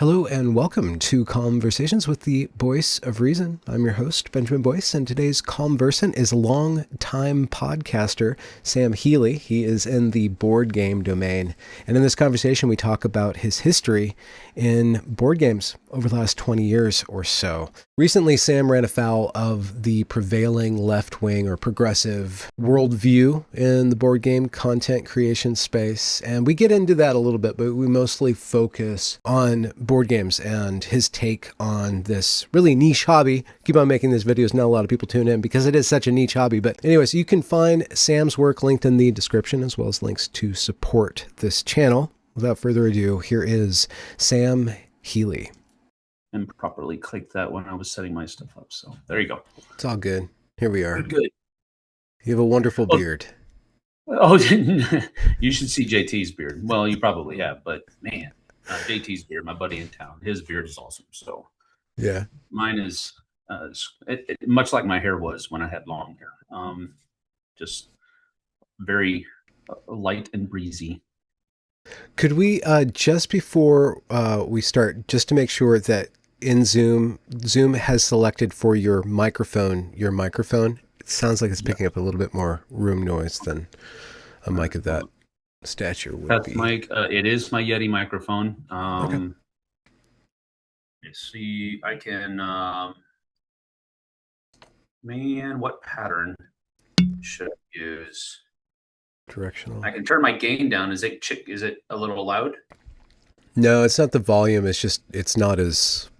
Hello and welcome to Conversations with the Voice of Reason. I'm your host, Benjamin Boyce, and today's conversant is longtime podcaster Sam Healey. He is in the board game domain. And in this conversation, we talk about his history in board games over the last 20 years or so. Recently, Sam ran afoul of the prevailing left-wing or progressive worldview in the board game content creation space. And we get into that a little bit, but we mostly focus on board games and his take on this really niche hobby. Keep on making these videos. Not a lot of people tune in because it is such a niche hobby. But anyways, you can find Sam's work linked in the description as well as links to support this channel. Without further ado, here is Sam Healey. And properly clicked that when I was setting my stuff up. So there you go. It's all good. Here we are. Good. You have a wonderful beard. Oh, you should see JT's beard. Well, you probably have, but man, JT's beard, my buddy in town, his beard is awesome. So yeah, mine is much like my hair was when I had long hair. Just very light and breezy. Could we, just before we start, just to make sure that in Zoom has selected for your microphone, it sounds like it's picking up a little bit more room noise than a mic of that stature would That's be. Mike. It is my Yeti microphone. Okay. Let's see, I can, man, what pattern should I use? Directional. I can turn my gain down. Is it a little loud? No, it's not the volume. It's just, it's not as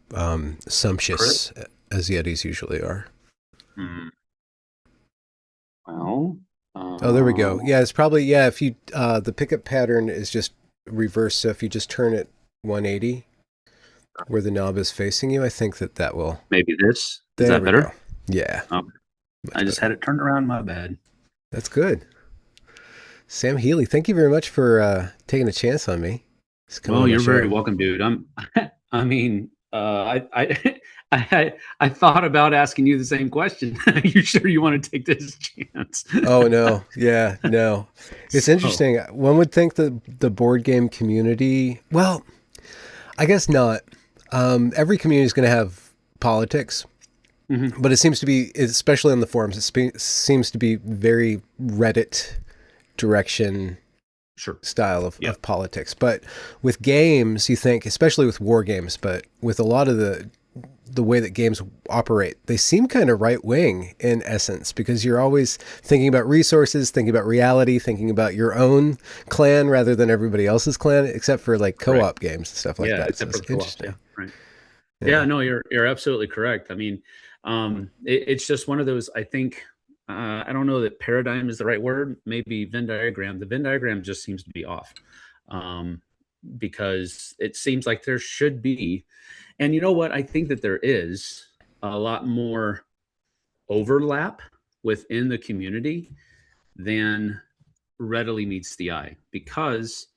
sumptuous as Yetis usually are. Well, oh, there we go. Yeah, it's probably, if you, the pickup pattern is just reversed. So if you just turn it 180 where the knob is facing you, I think that will. Maybe this. Is that better? Go. Yeah. Okay. I just had it turned around. My bad. That's good. Sam Healey, thank you very much for taking a chance on me. Well, you're very welcome, dude. I thought about asking you the same question. Are you sure you want to take this chance? Oh, no. Yeah, no. It's interesting. One would think that the board game community, well, I guess not. Every community is going to have politics, but it seems to be, especially on the forums, it seems to be very Reddit direction style of politics. But with games, you think, especially with war games, but with a lot of the way that games operate, they seem kind of right-wing in essence, because you're always thinking about resources, thinking about reality, thinking about your own clan rather than everybody else's clan, except for like co-op games and stuff like that. So it's interesting. Yeah, right. Yeah, no, you're absolutely correct. I mean, it's just one of those, I think, I don't know that paradigm is the right word, maybe Venn diagram. The Venn diagram just seems to be off, because it seems like there should be, and you know what? I think that there is a lot more overlap within the community than readily meets the eye, because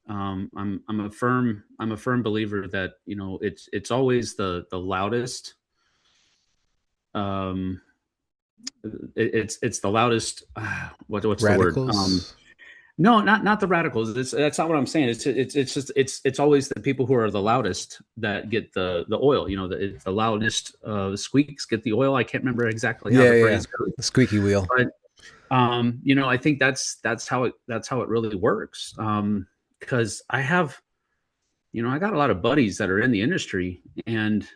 I'm a firm believer that, you know, it's always the loudest. It's the loudest. What's radicals? The word? No, not the radicals. That's not what I'm saying. It's always the people who are the loudest that get the oil. You know, the loudest squeaks get the oil. I can't remember exactly how the phrase goes. The squeaky wheel. But you know, I think that's how it really works. Because I have, you know, I got a lot of buddies that are in the industry, and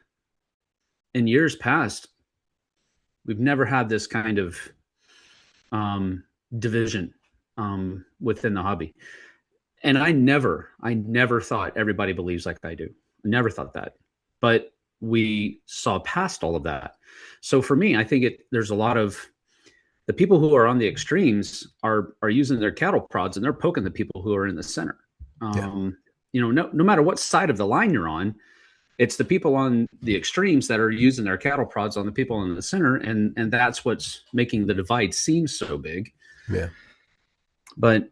in years past, we've never had this kind of division within the hobby. And I never thought everybody believes like I do. I never thought that. But we saw past all of that. So for me, I think there's a lot of the people who are on the extremes are using their cattle prods, and they're poking the people who are in the center. You know, no matter what side of the line you're on, it's the people on the extremes that are using their cattle prods on the people in the center, and that's what's making the divide seem so big. Yeah. But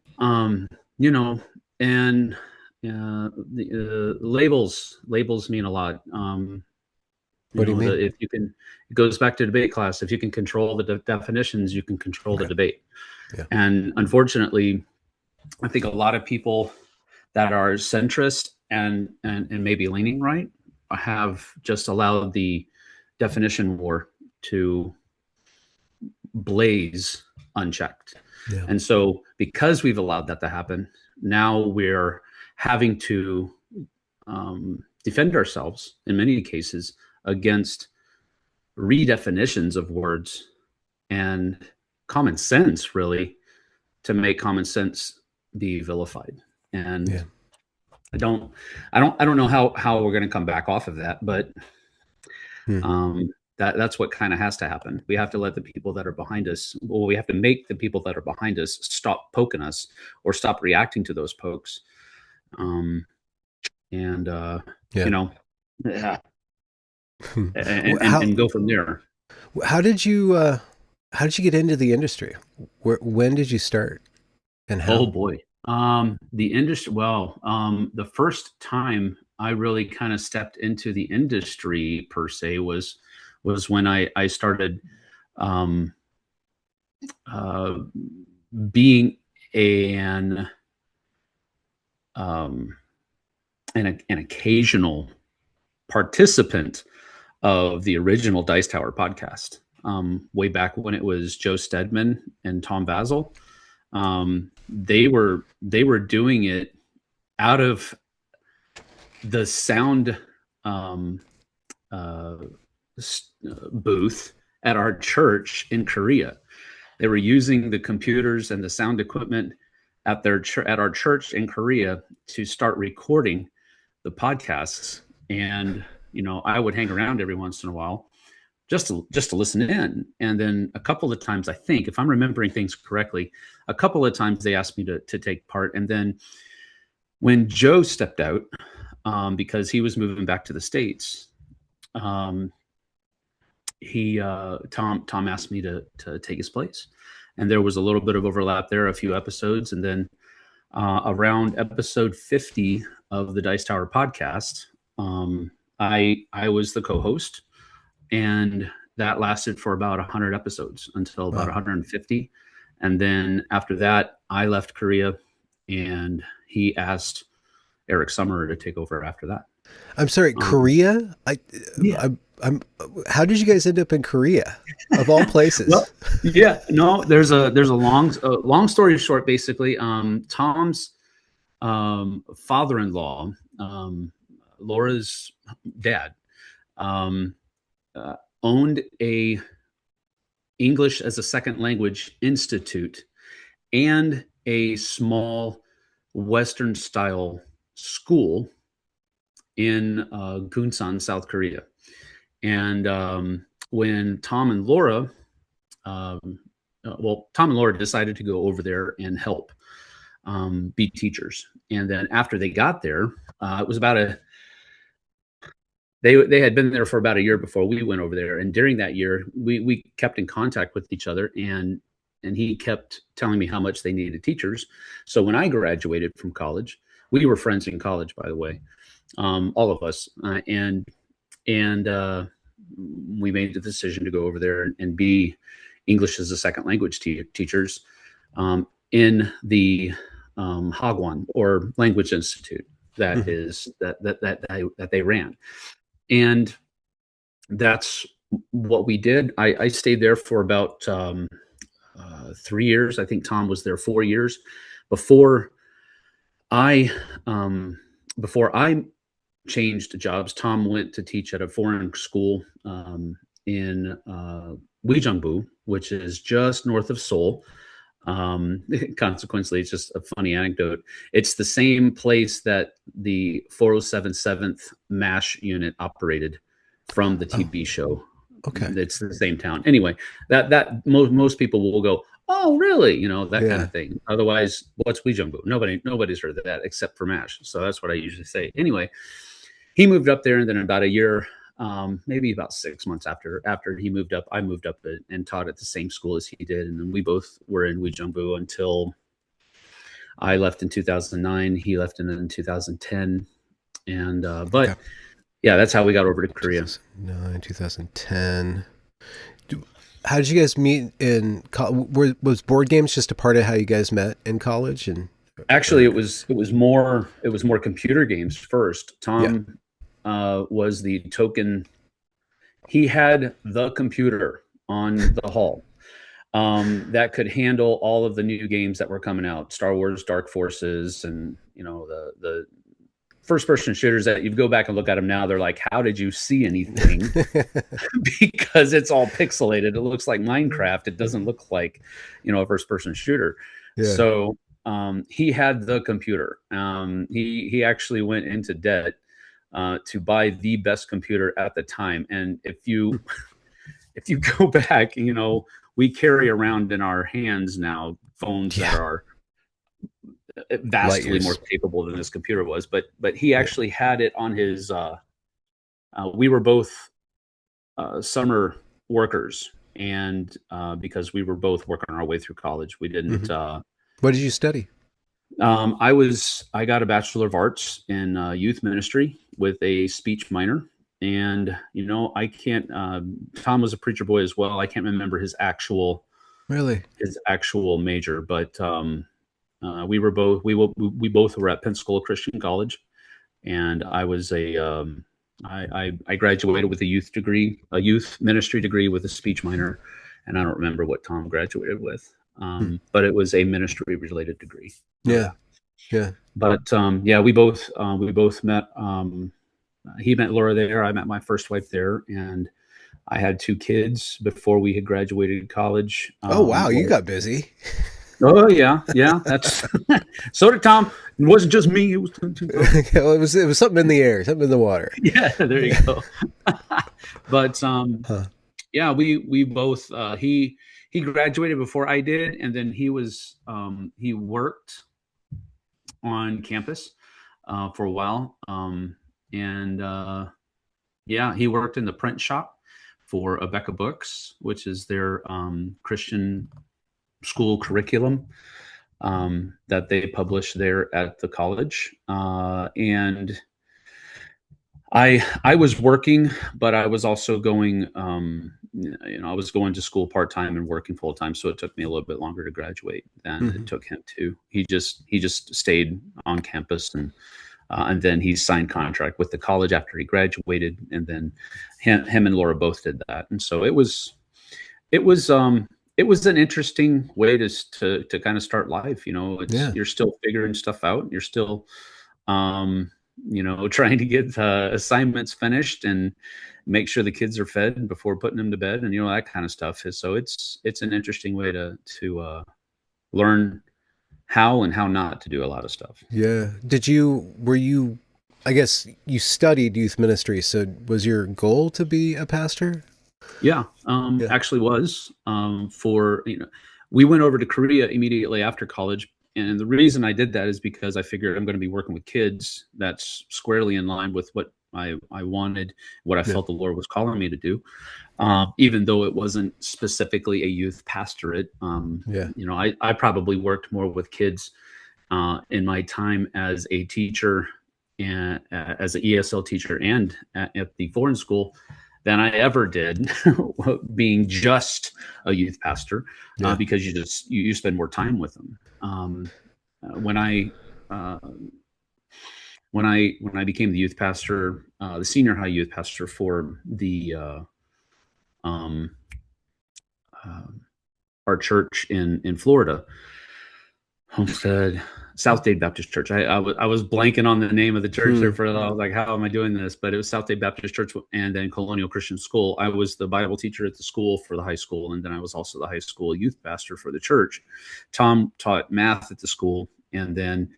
you know, and the labels mean a lot. What do you mean? If you can, it goes back to debate class. If you can control the definitions, you can control the debate. Yeah. And unfortunately, I think a lot of people that are centrist and maybe leaning right, have just allowed the definition war to blaze unchecked. Yeah. And so, because we've allowed that to happen, now we're having to defend ourselves in many cases against redefinitions of words and common sense, really, to make common sense be vilified. And Yeah. I don't know how we're going to come back off of that, but Hmm. that's what kind of has to happen. We have to let the people that are behind us, well, we have to make the people that are behind us stop poking us or stop reacting to those pokes. And Yeah. you know, yeah, Well, how and go from there. how did you get into the industry? When did you start and Oh how? boy. The industry, well, the first time I really kind of stepped into the industry per se was when I started um, uh, being an um, an occasional participant of the original Dice Tower podcast, way back when it was Joe Stedman and Tom Basil. They were doing it out of the sound um, uh, booth at our church in Korea. They were using the computers and the sound equipment at our church in Korea to start recording the podcasts. And I would hang around every once in a while just to listen in. And then a couple of times, I think, if I'm remembering things correctly, a couple of times they asked me to take part. And then when Joe stepped out, because he was moving back to the States, um, he Tom asked me to take his place. And there was a little bit of overlap there, a few episodes. And then around episode 50 of the Dice Tower podcast, I was the co-host, and that lasted for about 100 episodes until about Wow. 150. And then after that, I left Korea, and he asked Eric Summerer to take over after that. I'm sorry, Um, Korea? yeah. I'm how did you guys end up in Korea of all places? Well, yeah. No, there's a long story short. Basically, Tom's father-in-law, Laura's dad, um, uh, owned a English as a second language institute and a small Western style school in Gunsan, South Korea. And when Tom and Laura, Tom and Laura decided to go over there and help be teachers. And then after they got there, it was about they had been there for about a year before we went over there. And during that year, we kept in contact with each other, and he kept telling me how much they needed teachers. So when I graduated from college, we were friends in college, by the way, all of us, and we made the decision to go over there and be English as a second language teachers in the Hagwon, or Language Institute, that is that they ran. And that's what we did. I stayed there for about 3 years. I think Tom was there 4 years before I before I changed jobs. Tom went to teach at a foreign school in Uijeongbu, which is just north of Seoul. Consequently, it's just a funny anecdote. It's the same place that the 407 7th MASH unit operated from the Oh, TV show. okay. It's the same town. Anyway, that most people will go, "Oh, really?" That kind Yeah. of thing. Otherwise, what's Uijeongbu? Nobody's heard of that except for MASH. So that's what I usually say. Anyway, he moved up there, and then about a year, maybe about 6 months after he moved up, I moved up and taught at the same school as he did, and then we both were in Uijeongbu until I left in 2009. He left in 2010, and Okay. but yeah, that's how we got over to Korea. 2009, 2010. How did you guys meet in college? Was board games just a part of how you guys met in college? And Actually, Or it was more computer games first. yeah. Tom was the token. He had the computer on the hall that could handle all of the new games that were coming out, Star Wars, Dark Forces, and the first person shooters that you go back and look at them now. They're like, how did you see anything? Because it's all pixelated. It looks like Minecraft. It doesn't look like a first person shooter. Yeah. So he had the computer. He actually went into debt to buy the best computer at the time. And if you go back, we carry around in our hands now phones that Yeah. are Light vastly more years. capable than this computer was. But he Yeah. actually had it on his. We were both summer workers, and because we were both working our way through college, we didn't. Hmm. What did you study? I got a Bachelor of Arts in youth ministry with a speech minor. And I can't. Tom was a preacher boy as well. I can't remember Really? his actual major, but we both were at Pensacola Christian College, and I graduated with a youth degree, a youth ministry degree with a speech minor, and I don't remember what Tom graduated with, Hmm. but it was a ministry related degree. Oh Yeah. yeah, Yeah. but yeah, we both met. He met Laura there. I met my first wife there, and I had two kids before we had graduated college. Oh wow, you got busy. Oh yeah, yeah. That's so did Tom. It wasn't just me. It was Well, it was something in the air, something in the water. yeah. There you go. But Huh. yeah, we both he graduated before I did, and then he worked on campus for a while, and yeah, he worked in the print shop for Abeka Books, which is their Christian school curriculum that they publish there at the college. And I was working, but I was also going. I was going to school part time and working full time, so it took me a little bit longer to graduate than it Hmm. took him to. He just stayed on campus, and then he signed contract with the college after he graduated, and then him and Laura both did that, and so it was an interesting way to kind of start life. Yeah. You're still figuring stuff out. You're still trying to get assignments finished and make sure the kids are fed before putting them to bed, and that kind of stuff. So it's an interesting way to learn how and how not to do a lot of stuff. Yeah. Were you, I guess you studied youth ministry, so was your goal to be a pastor? Yeah, Yeah. actually was for we went over to Korea immediately after college, and the reason I did that is because I figured I'm going to be working with kids. That's squarely in line with what I wanted, what I Yeah. felt the Lord was calling me to do. Even though it wasn't specifically a youth pastorate, Yeah. I probably worked more with kids in my time as a teacher and as an ESL teacher and at the foreign school than I ever did being just a youth pastor, Yeah. because you spend more time with them. When I uh, when I became the youth pastor, the senior high youth pastor for the um, uh, our church in Florida, Homestead South Dade Baptist Church. I was blanking on the name of the church there Hmm. for I was like, how am I doing this? But it was South Dade Baptist Church and then Colonial Christian School. I was the Bible teacher at the school for the high school, and then I was also the high school youth pastor for the church. Tom taught math at the school, and then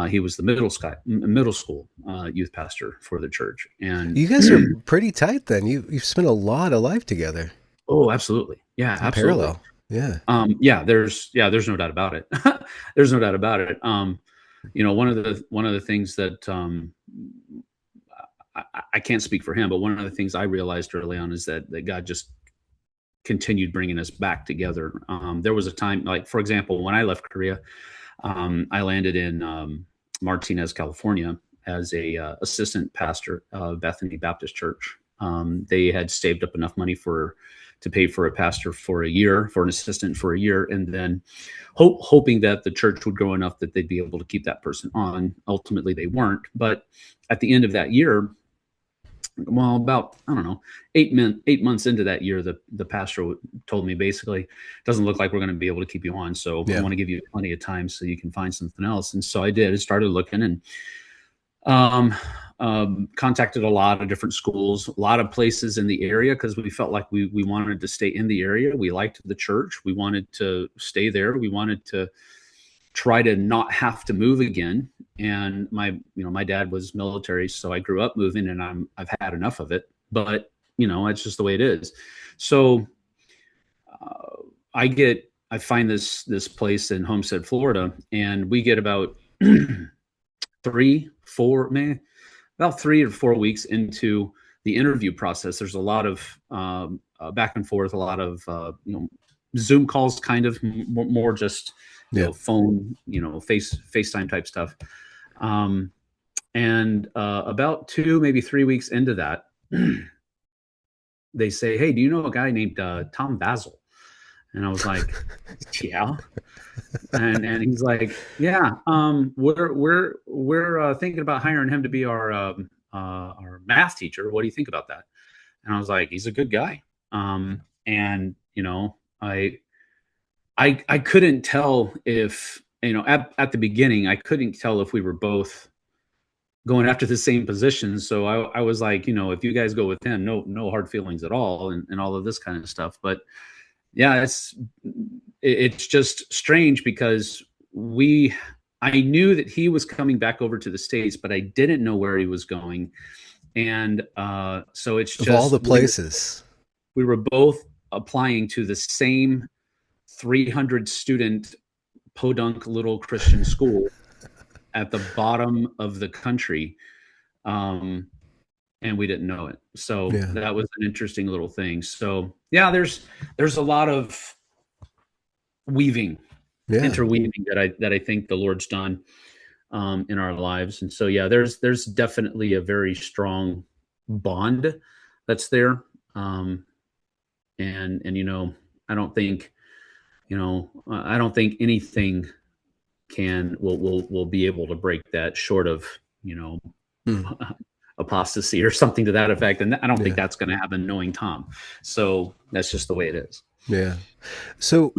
he was the middle school youth pastor for the church. And You guys are pretty tight then. You've spent a lot of life together oh, absolutely, yeah, in absolutely. parallel. Yeah. There's no doubt about it. There's no doubt about it. One of the things that I can't speak for him, but one of the things I realized early on is that God just continued bringing us back together. There was a time, like for example, when I left Korea, I landed in Martinez, California, as a assistant pastor of Bethany Baptist Church, They had saved up enough money to pay for a pastor for a year, for an assistant for a year, and then hoping that the church would grow enough that they'd be able to keep that person on. Ultimately, they weren't. But at the end of that year, well, about, I don't know, 8 months into that year, the pastor told me, basically, doesn't look like we're going to be able to keep you on. So I want to give you plenty of time so you can find something else. And so I did. I started looking, and contacted a lot of different schools, a lot of places in the area, because we felt like we wanted to stay in the area. We liked the church. We wanted to stay there. We wanted to try to not have to move again. And my dad was military, so I grew up moving, and I've had enough of it. But it's just the way it is. So I find this place in Homestead, Florida, and we get about 3 or 4 weeks into the interview process. There's a lot of back and forth, a lot of Zoom calls, kind of more just phone, FaceTime type stuff. And about 2, maybe 3 weeks into that, they say, "Hey, do you know a guy named Tom Basil?" And I was like, "Yeah." And he's like, "Yeah, we're thinking about hiring him to be our math teacher. What do you think about that?" And I was like, "He's a good guy." And I couldn't tell if, at the beginning, I couldn't tell if we were both going after the same position. So I was like, if you guys go with him, no hard feelings at all, and all of this kind of stuff. But yeah, it's just strange, because I knew that he was coming back over to the States, but I didn't know where he was going. And so it's just, of all the places, we were both applying to the same 300 student podunk little Christian school at the bottom of the country. And we didn't know it. So that was an interesting little thing. So yeah, there's a lot of interweaving that I think the Lord's done in our lives. And so yeah, there's definitely a very strong bond that's there. And I don't think anything will be able to break that, short of apostasy or something to that effect. And I don't think that's going to happen, knowing Tom. So that's just the way it is. Yeah. So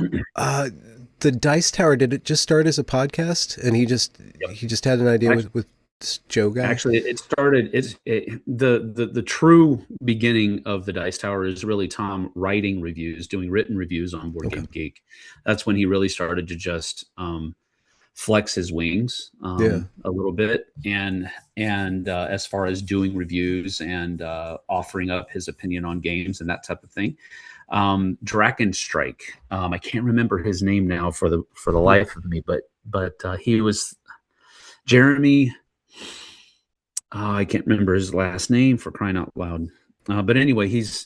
the Dice Tower, did it just start as a podcast, and he just had an idea with this Joe guy? Actually, it started, the true beginning of the Dice Tower is really Tom writing reviews, doing written reviews on Board Game Geek. That's when he really started to just flex his wings a little bit, and as far as doing reviews and offering up his opinion on games and that type of thing. Drakenstrike, I can't remember his name now for the life of me, but he was Jeremy. I can't remember his last name, for crying out loud. But anyway, he's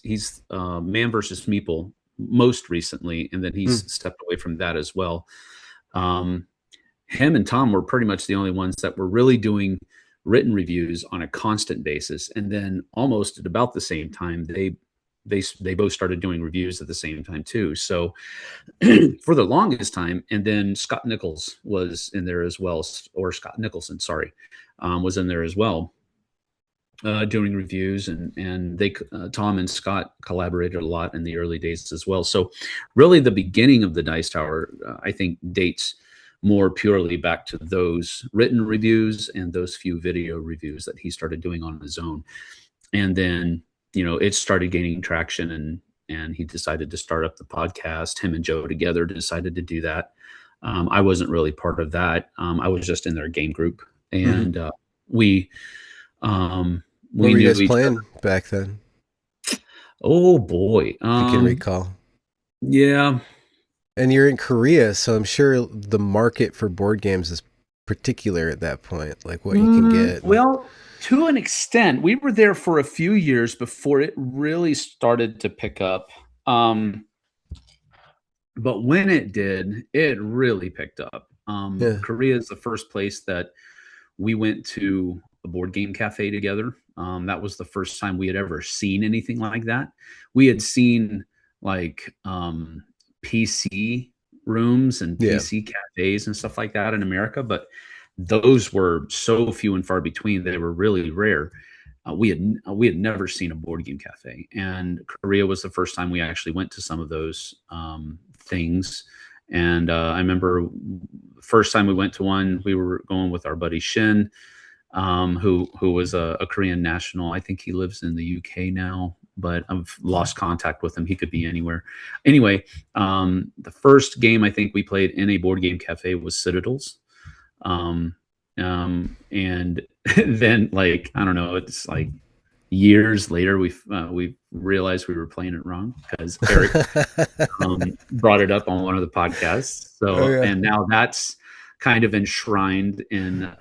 Man vs. Meeple most recently, and then he's stepped away from that as well. Him and Tom were pretty much the only ones that were really doing written reviews on a constant basis. And then almost at about the same time, they both started doing reviews at the same time too. So for the longest time, and then Scott Nichols was in there as well, or Scott Nicholson, sorry, was in there as well, doing reviews, and they Tom and Scott collaborated a lot in the early days as well. So really the beginning of the Dice Tower, I think, dates more purely back to those written reviews and those few video reviews that he started doing on his own. And then, it started gaining traction, and he decided to start up the podcast. Him and Joe together decided to do that. I wasn't really part of that. I was just in their game group, and we what were you guys playing back then? Oh boy, you can recall. Yeah. And you're in Korea, so I'm sure the market for board games is particular at that point, like what you can get. Well, to an extent, we were there for a few years before it really started to pick up. But when it did, it really picked up. Korea is the first place that we went to a board game cafe together. That was the first time we had ever seen anything like that. We had seen like PC rooms and Yeah. PC cafes and stuff like that in America, but those were so few and far between. They were really rare. We had never seen a board game cafe, and Korea was the first time we actually went to some of those things. And I remember first time we went to one, we were going with our buddy Shin, who was a Korean national. I think he lives in the UK now, but I've lost contact with him. He could be anywhere. Anyway, the first game I think we played in a board game cafe was Citadels. And then, like, I don't know, it's like years later we realized we were playing it wrong because Eric brought it up on one of the podcasts. Oh, So, yeah. and now that's kind of enshrined in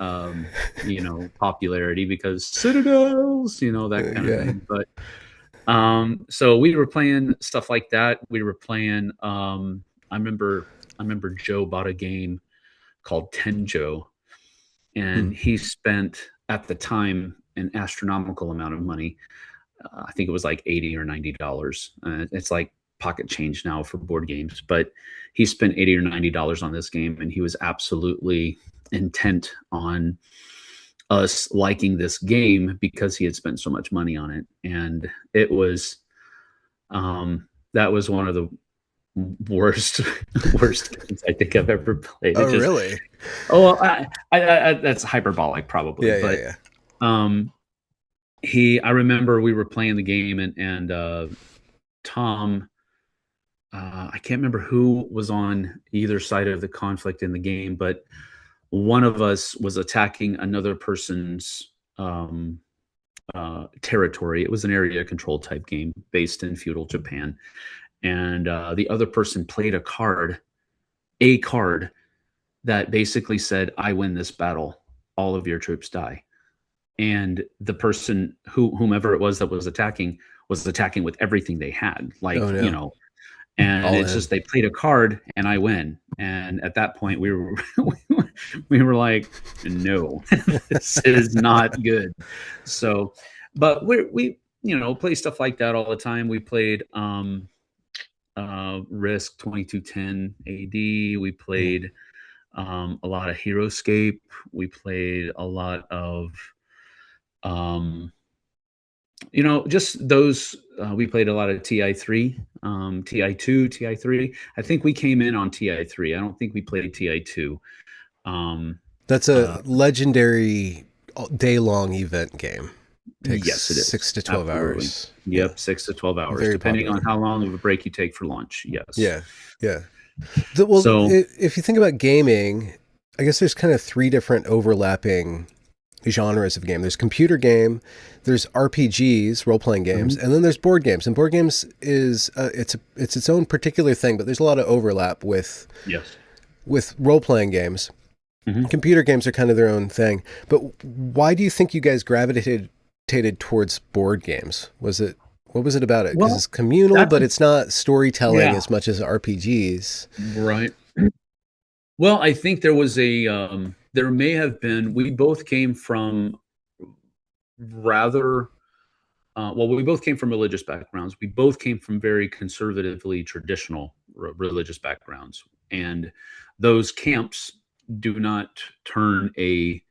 popularity because Citadels, that kind of Yeah. thing. But so we were playing stuff like that. We were playing. I remember Joe bought a game called Tenjo, and he spent at the time an astronomical amount of money. I think it was like $80 or $90. It's like pocket change now for board games, but he spent $80 or $90 on this game, and he was absolutely intent on us liking this game because he had spent so much money on it. And it was that was one of the worst worst games I think I've ever played. Oh, really? Oh, that's hyperbolic probably, Yeah, but yeah. I remember we were playing the game, and Tom, I can't remember who was on either side of the conflict in the game, but one of us was attacking another person's territory. It was an area control type game based in feudal Japan, and the other person played a card that basically said, "I win this battle. All of your troops die." And the person whomever it was that was attacking with everything they had, like, Oh, no. and All it's in. just they played a card and I win. And at that point we were like, no, this is not good. So, but we play stuff like that all the time. We played Risk 2210 AD. We played a lot of Heroscape. We played a lot of just those. We played a lot of TI3, TI2, TI3. I think we came in on TI3. I don't think we played TI2. That's a legendary day-long event game. Takes Yes, it is. 6 to 12 Absolutely. hours. Yep, Yeah. 6 to 12 hours, Very depending popular. on how long of a break you take for lunch. Yes. Yeah. Yeah. Well, So, if you think about gaming, I guess there's kind of three different overlapping genres of game. There's computer game, there's RPGs, role-playing games, and then there's board games. And board games is it's its own particular thing, but there's a lot of overlap with yes. role-playing games. Computer games are kind of their own thing. But why do you think you guys gravitated towards board games? What was it about it? Because Well, it's communal, but a it's not storytelling yeah, as much as RPGs. right. Well, I think there was there may have been, we both came from rather, we both came from religious backgrounds. We both came from very conservatively traditional religious backgrounds. And those camps do not turn a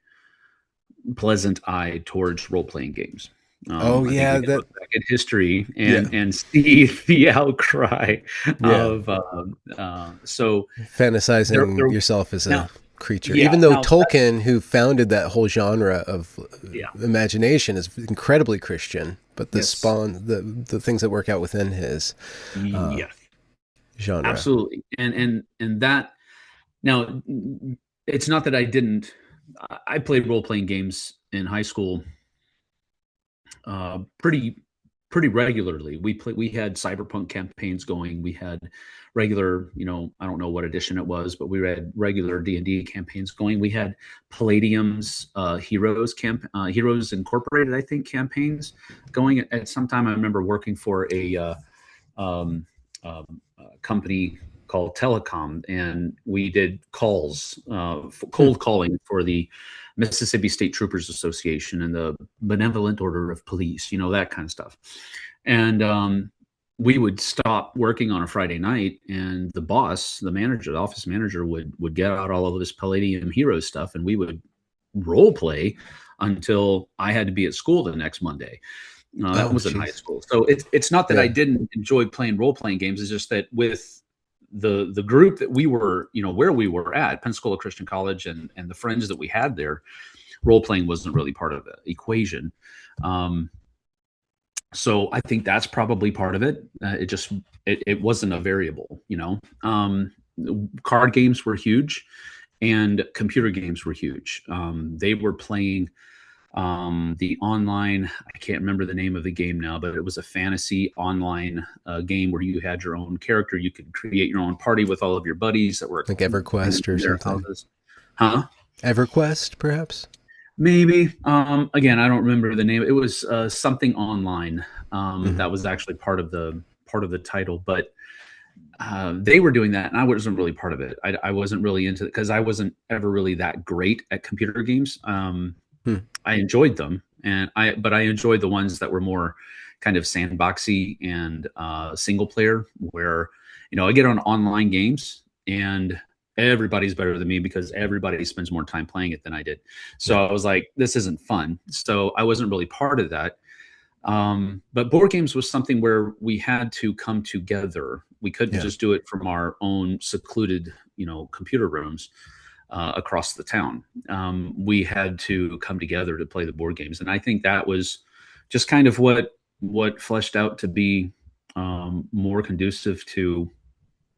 pleasant eye towards role playing games. Oh, I think yeah, we can that look back at history yeah, and see the outcry yeah. of so there Fantasizing yourself as now a creature. yeah Even though now that, Tolkien, who founded that whole genre of yeah imagination, is incredibly Christian, but yes the things that work out within his yes genre. absolutely and that now it's not that I played role playing games in high school pretty regularly. We had cyberpunk campaigns going. We had regular, I don't know what edition it was, but we had regular D&D campaigns going. We had Palladium's Heroes Incorporated, I think, campaigns going at some time. I remember working for a company called Telecom, and we did calls, cold calling for the Mississippi State Troopers Association and the Benevolent Order of Police, that kind of stuff. And we would stop working on a Friday night, and the boss, the manager, the office manager, would get out all of this Palladium Heroes stuff, and we would role play until I had to be at school the next Monday. That was in high school. So it's not that I didn't enjoy playing role playing games. It's just that with the group that we were, where we were at, Pensacola Christian College, and the friends that we had there, role playing wasn't really part of the equation. So I think that's probably part of it. It wasn't a variable, Card games were huge, and computer games were huge. They were playing the online, I can't remember the name of the game now, but it was a fantasy online game where you had your own character. You could create your own party with all of your buddies that were like EverQuest or something. Houses. Huh? EverQuest, perhaps? Maybe. Again, I don't remember the name. It was something online. That was actually part of the title, but they were doing that, and I wasn't really part of it. I wasn't really into it because I wasn't ever really that great at computer games. I enjoyed them, but I enjoyed the ones that were more kind of sandboxy and single player, where I get on online games and everybody's better than me because everybody spends more time playing it than I did. So I was like, this isn't fun. So I wasn't really part of that. But board games was something where we had to come together. We couldn't just do it from our own secluded, computer rooms across the town. We had to come together to play the board games. And I think that was just kind of what fleshed out to be more conducive to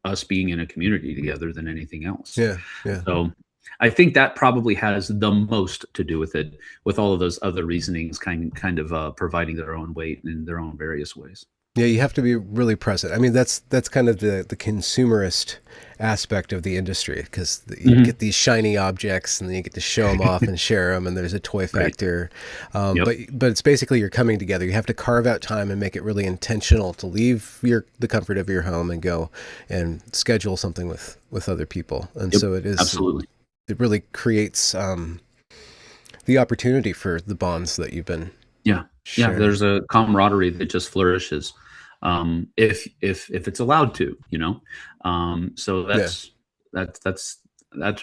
us being in a community together than anything else. Yeah. So I think that probably has the most to do with it, with all of those other reasonings kind of providing their own weight in their own various ways. Yeah, you have to be really present. I mean, that's kind of the consumerist aspect of the industry, because you get these shiny objects and then you get to show them off and share them, and there's a toy factor. Right. But it's basically you're coming together. You have to carve out time and make it really intentional to leave the comfort of your home and go and schedule something with other people. And so it is absolutely. It really creates the opportunity for the bonds that you've been. Yeah, there's a camaraderie that just flourishes if it's allowed to, So that's I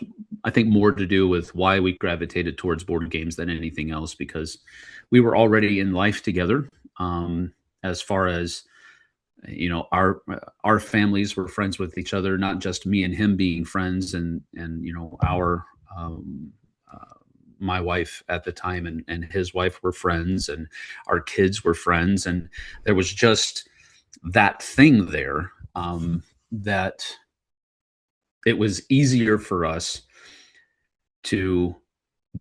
think more to do with why we gravitated towards board games than anything else, because we were already in life together. As far as our families were friends with each other, not just me and him being friends, and our my wife at the time and his wife were friends, and our kids were friends, and there was just that thing there, that it was easier for us to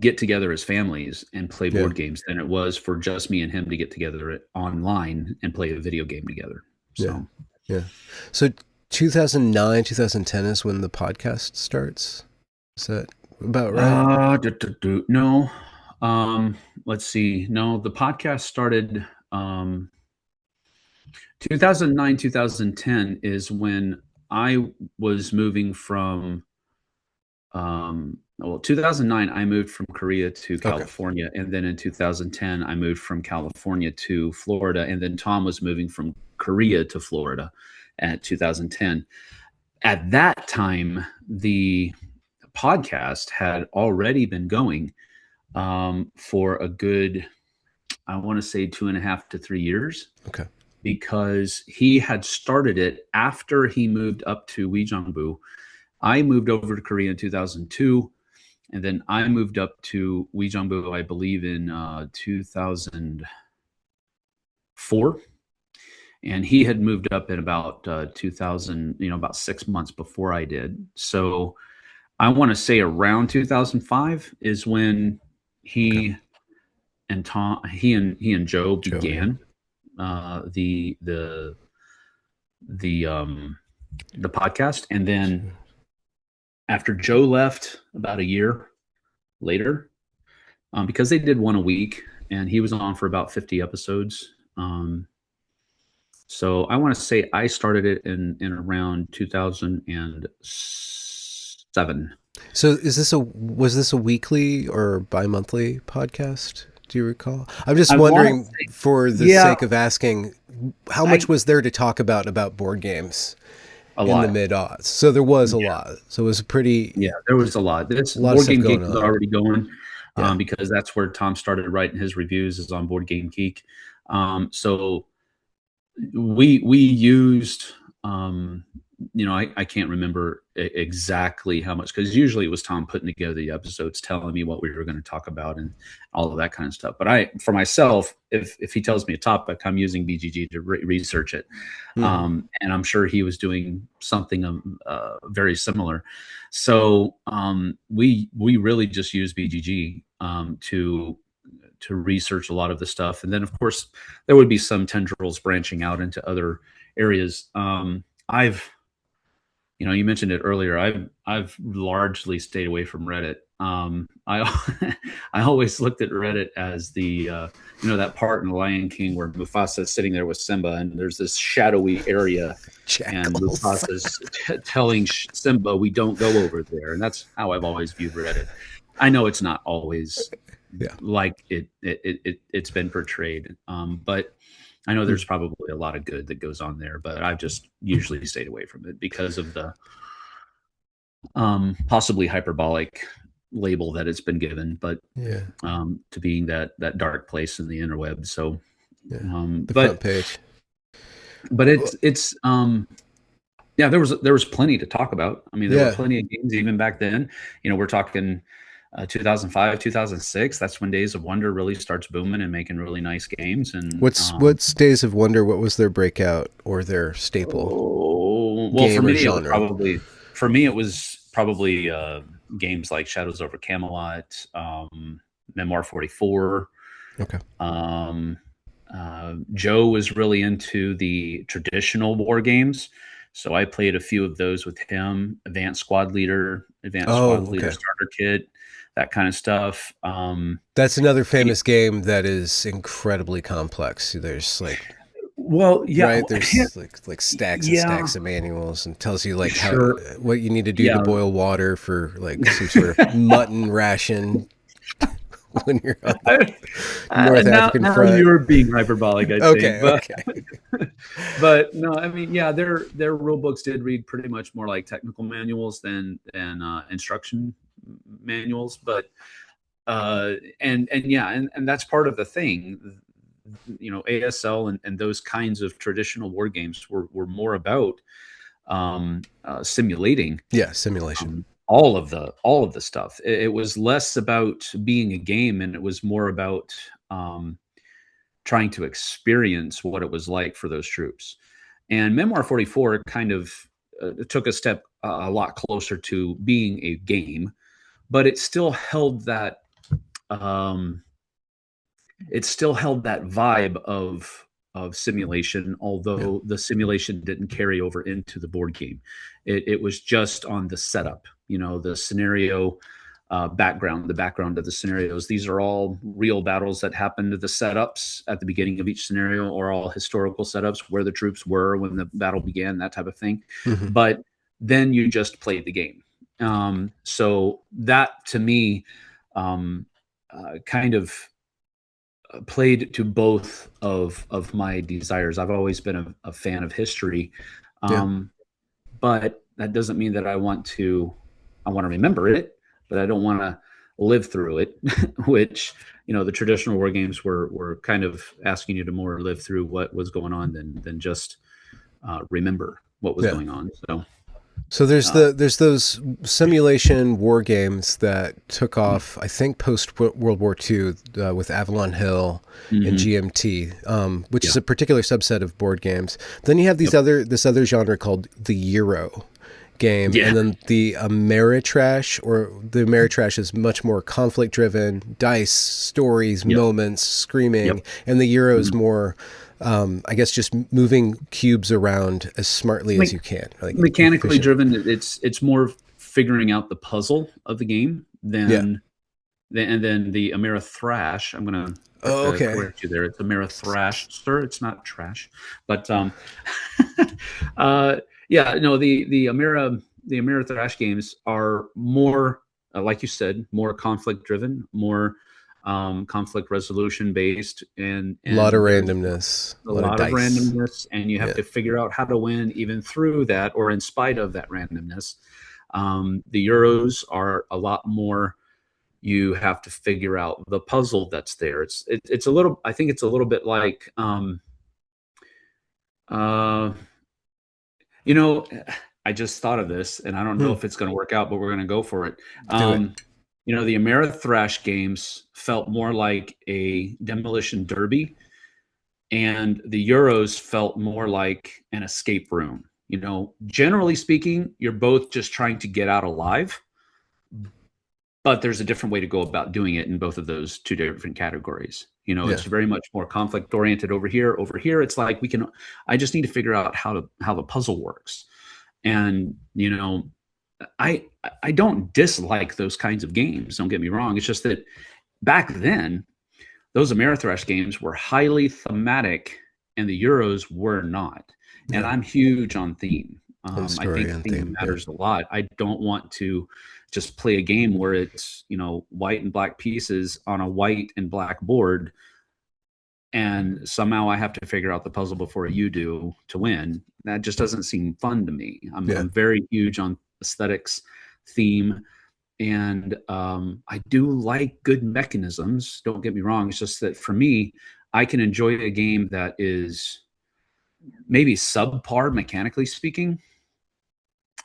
get together as families and play board games than it was for just me and him to get together online and play a video game together. So So 2009, 2010 is when the podcast starts. Is that about right? No. Let's see. No, the podcast started 2009, 2010 is when I was moving from 2009 I moved from Korea to California, and then in 2010 I moved from California to Florida, and then Tom was moving from Korea to Florida at 2010. At that time, the podcast had already been going for a good, I want to say 2.5 to 3 years. Okay. Because he had started it after he moved up to Uijeongbu. I moved over to Korea in 2002, and then I moved up to Uijeongbu, I believe, in 2004. And he had moved up in about 2000, about 6 months before I did. So I want to say around 2005 is when he and Joe began the podcast. And then after Joe left about a year later, because they did one a week and he was on for about 50 episodes, So I want to say I started it in around 2007. So was this a weekly or bi-monthly podcast? Do you recall? I'm just I want to wondering, say, for the yeah, sake of asking, how much I was there to talk about board games a in the lot. mid-aughts? So there was a Yeah, lot. So it was a pretty yeah, there was a lot. This a lot of Board stuff Game Geek going was on. already going, Yeah. because that's where Tom started writing his reviews, is on Board Game Geek. So we used, um I can't remember exactly how much, because usually it was Tom putting together the episodes, telling me what we were going to talk about and all of that kind of stuff. But for myself, if he tells me a topic, I'm using BGG to research it. Hmm. And I'm sure he was doing something very similar. So we really just use BGG to research a lot of the stuff. And then, of course, there would be some tendrils branching out into other areas. I've, you mentioned it earlier. I've largely stayed away from Reddit. I I always looked at Reddit as the that part in The Lion King where Mufasa is sitting there with Simba, and there's this shadowy area, and Jackals. Mufasa's telling Simba, "We don't go over there," and that's how I've always viewed Reddit. I know it's not always Yeah. like it's been portrayed, but I know Hmm. there's probably a lot of good that goes on there. But I've just usually stayed away from it because of the possibly hyperbolic label that it's been given, but Yeah. to being that dark place in the interweb. So, Yeah. The front but page. it's yeah, there was plenty to talk about. I mean, there were Yeah. plenty of games even back then. We're talking 2005, 2006. That's when Days of Wonder really starts booming and making really nice games. And What's Days of Wonder? What was their breakout or their staple oh, well, game or genre? for me it was probably games like Shadows over Camelot, Memoir 44. Okay. Joe was really into the traditional war games, so I played a few of those with him. Advanced Oh, Squad Leader okay. Starter Kit, that kind of stuff. That's another He- famous game that is incredibly complex. There's like well, yeah, right there's like stacks and yeah, stacks of manuals and tells you like how sure, what you need to do to yeah. boil water for like some sort of mutton ration when you're on the I, North African now front. you're being hyperbolic, I think, Okay, but okay. no, I mean, yeah, their rule books did read pretty much more like technical manuals than instruction manuals, but and yeah, and that's part of the thing. ASL and those kinds of traditional war games were more about simulating Yeah, simulation. all of the stuff. It was less about being a game, and it was more about trying to experience what it was like for those troops. And Memoir 44 kind of took a step a lot closer to being a game, but um, it still held that vibe of simulation, Yeah. although the simulation didn't carry over into the board game. It was just on the setup, the scenario background, the background of the scenarios. These are all real battles that happened. The setups at the beginning of each scenario are all historical setups where the troops were when the battle began, that type of thing. Hmm. But then you just played the game. So that to me kind of played to both of my desires. I've always been a fan of history, Yeah. um, but that doesn't mean that I want to remember it, but I don't want to live through it. Which the traditional war games were kind of asking you to more live through what was going on than just remember what was Yeah. going on. So So there's uh, there's those simulation war games that took off, I think, post World War II with Avalon Hill and mhm, GMT, which yeah, is a particular subset of board games. Then you have yep, this other genre called the Euro game, yeah, and then the Ameritrash, or the Ameritrash is much more conflict driven, dice, stories, yep, moments, screaming, yep. and the Euro is Mhm. more, I guess, just moving cubes around as smartly as Me- you can, like Mechanically efficient. driven. It's more figuring out the puzzle of the game Yeah. than And then the Amira Thrash. I'm going Oh, to okay. correct you there. It's Amira Thrash, sir. It's not trash. But uh, yeah, no, the Amira Thrash games are more, like you said, more conflict driven, more conflict resolution based, A lot of and there's randomness, a a lot of lot of dice. randomness, and you have Yeah. to figure out how to win even through that or in spite of that randomness. The Euros are a lot more. You have to figure out the puzzle that's there. It's a little. I think it's a little bit like uh, you know. I just thought of this, and I don't know Hmm. if it's going to work out, but we're going to go for it. Do it. Um, the Amerithrash games felt more like a demolition derby, and the Euros felt more like an escape room. Generally speaking, you're both just trying to get out alive, but there's a different way to go about doing it in both of those two different categories. Yeah. It's very much more conflict oriented over here. Over here, it's like I just need to figure out how the puzzle works. And, I I don't dislike those kinds of games. Don't get me wrong. It's just that back then, those Amerithrash games were highly thematic, and the Euros were not. And Yeah. I'm huge on theme. On I story think and theme theme. Yeah. matters a lot. I don't want to just play a game where it's white and black pieces on a white and black board, and somehow I have to figure out the puzzle before you do to win. That just doesn't seem fun to me. Yeah. I'm very huge on aesthetics, theme, and I do like good mechanisms. Don't get me wrong. It's just that for me, I can enjoy a game that is maybe subpar mechanically speaking,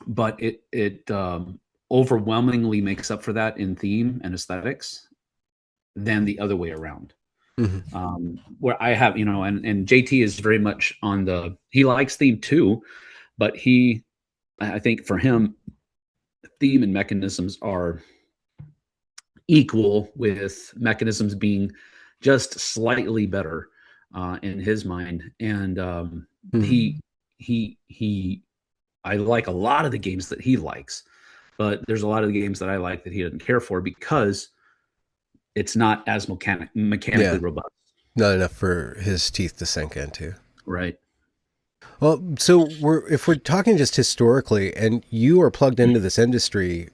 but it overwhelmingly makes up for that in theme and aesthetics than the other way around. Hmm. Where I have, and JT is very much on he likes theme too, but I think for him, theme and mechanisms are equal, with mechanisms being just slightly better in his mind. And Hmm. he, I like a lot of the games that he likes, but there's a lot of the games that I like that he doesn't care for because it's not as mechanically Yeah. robust. Not enough for his teeth to sink into. Right. Well, so if we're talking just historically, and you are plugged into this industry,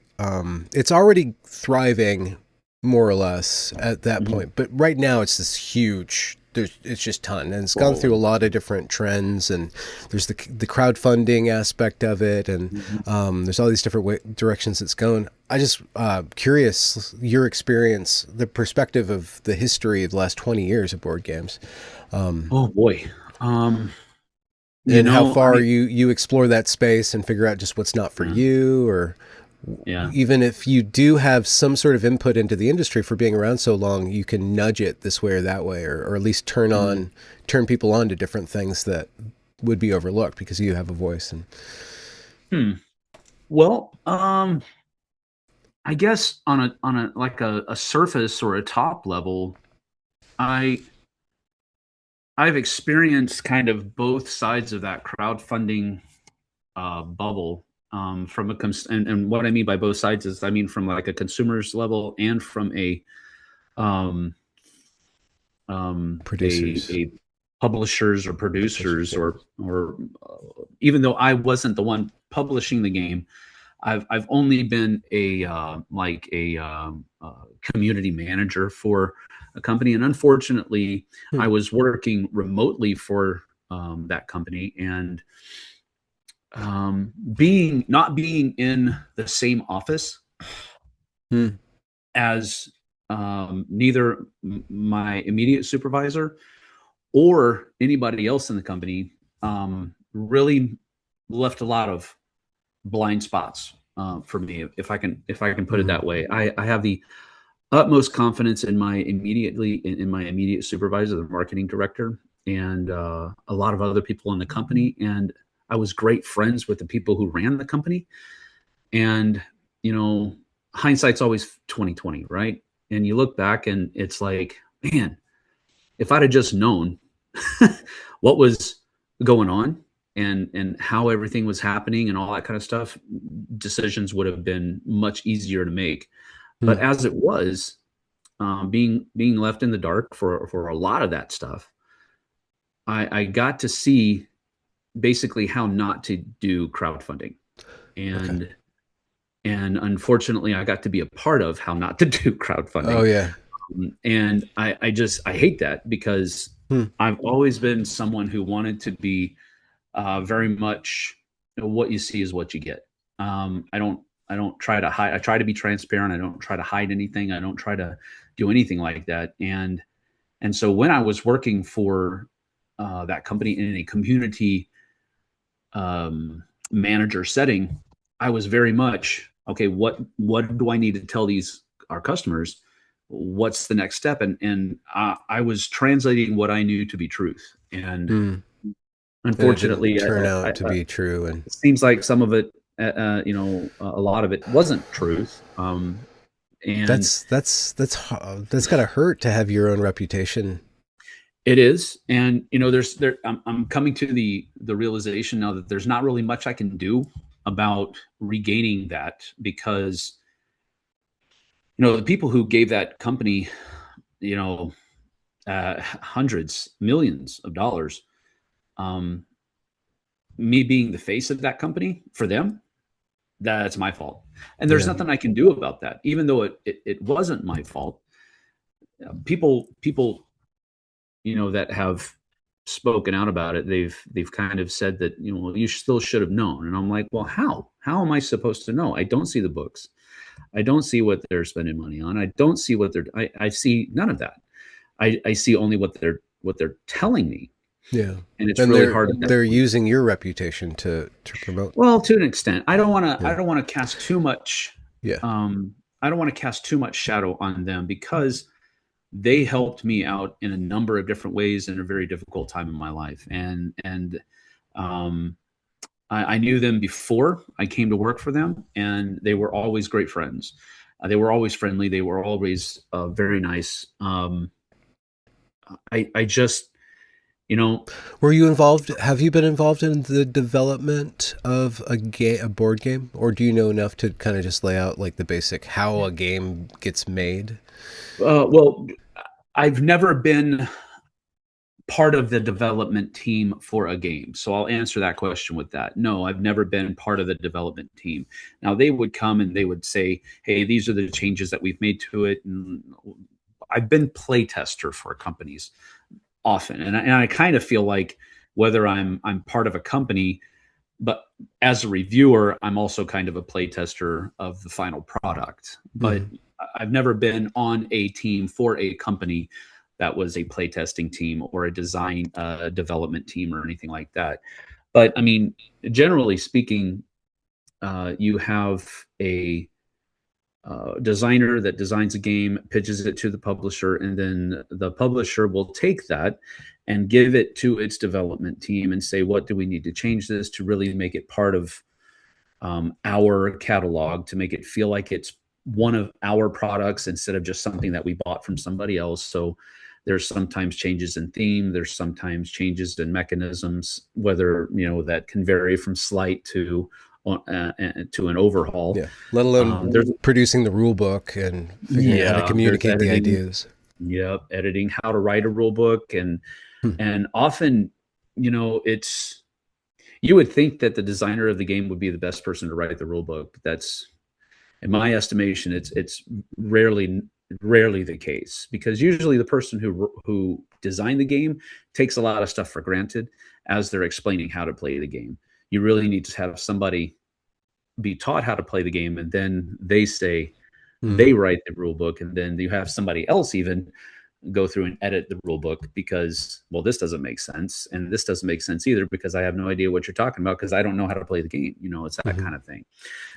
it's already thriving more or less at that Mm-hmm. point. But right now, it's this huge. It's just ton, and it's gone through a Whoa. lot of different trends. And there's the crowdfunding aspect of it, and Mm-hmm. there's all these different directions it's going. I just curious your experience, the perspective of the history of the last 20 years of board games. Oh boy. Um, And how far I you explore that space and figure out just what's not for uh, you, or yeah. even if you do have some sort of input into the industry for being around so long, you can nudge it this way or that way, or at least Mm-hmm. turn people on to different things that would be overlooked because you have a voice. And Hmm. Well, I guess on a like a surface or a top level, I I've experienced kind of both sides of that crowdfunding bubble. From and what I mean by both sides is I mean from like a consumer's level and from um, producers, a publishers or publishers, producers yeah. or even though I wasn't the one publishing the game, I've only been a community manager for a company, and unfortunately, Hmm. I was working remotely for that company, and being not being in the same office Hmm. as neither my immediate supervisor or anybody else in the company really left a lot of blind spots for me, if I can put it Hmm. that way. I have the utmost confidence in in my immediate supervisor, the marketing director, and a lot of other people in the company. And I was great friends with the people who ran the company. And you know, hindsight's always 2020, right? And you look back, and it's like, man, if I'd have just known what was going on and how everything was happening and all that kind of stuff, decisions would have been much easier to make. Hmm. But as it was, being left in the dark for a lot of that stuff, I got to see basically how not to do crowdfunding, Okay. and unfortunately, I got to be a part of how not to do Oh crowdfunding. yeah. And I hate that because Hmm. I've always been someone who wanted to be very much, what you see is what you get. I don't try to hide. I try to be transparent. I don't try to hide anything. I don't try to do anything like that. And so when I was working for that company in a community manager setting, I was very much okay. What do I need to tell these our customers? What's the next step? And I was translating what I knew to be truth. And Hmm. And it didn't unfortunately, turn out to I, be true. And it seems like some of it, a lot of it wasn't truth. And that's gotta hurt to have your own reputation. it is, and I'm coming to the realization now that there's not really much I can do about regaining that, because the people who gave that company, you know, hundreds, millions of dollars, um, me being the face of that company for them, that's my fault, and there's Yeah. nothing I can do about that, even though it wasn't my fault. People that have spoken out about it, they've kind of said that, you still should have known. And I'm like, well, how am I supposed to know? I don't see the books. I don't see what they're spending money on. I don't see what I see none of that. I see only what they're telling me. Yeah. And it's And really they're hard at that they're point. using your reputation to promote. Well, to an extent, I Yeah. don't want to cast too much Yeah. um I don't want to cast too much shadow on them, because they helped me out in a number of different ways in a very difficult time in my life. And um, I knew them before I came to work for them, and they were always great friends. They were always friendly. They were always very nice. I just, you know, Were you involved? Have you been involved in the development of a board game, or do you know enough to kind of just lay out like the basic how a game gets made? well, I've never been part of the development team for a game. So I'll answer that question with that. No, I've never been part of the development team. Now they would come and they would say, "Hey, these are the changes that we've made to it." And I've been play tester for companies often, and I kind of feel like whether I'm part of a company, but as a reviewer, I'm also kind of a play tester of the final product. But Hmm. I've never been on a team for a company that was a playtesting team or a design development team or anything like that. But I mean, generally speaking, you have a designer that designs a game, pitches it to the publisher, and then the publisher will take that and give it to its development team and say, what do we need to change this to really make it part of our catalog, to make it feel like it's one of our products instead of just something that we bought from somebody else. So there's sometimes changes in theme, there's sometimes changes in mechanisms, whether that can vary from slight to an overhaul. Yeah. Let alone There's producing the rule book and figuring out how to there's communicate the editing. ideas. Yep, editing, how to write a rule book. and Hmm. and often, it's you would think that the designer of the game would be the best person to write the rule book. That's, in my estimation, it's rarely the case, because usually the person who designed the game takes a lot of stuff for granted as they're explaining how to play the game. You really need to have somebody be taught how to play the game, and then Hmm. they write the rule book, and then you have somebody else even go through and edit the rule book, because, well, this doesn't make sense, and this doesn't make sense either, because I have no idea what you're talking about, because I don't know how to play the game. It's that Hmm. kind of thing.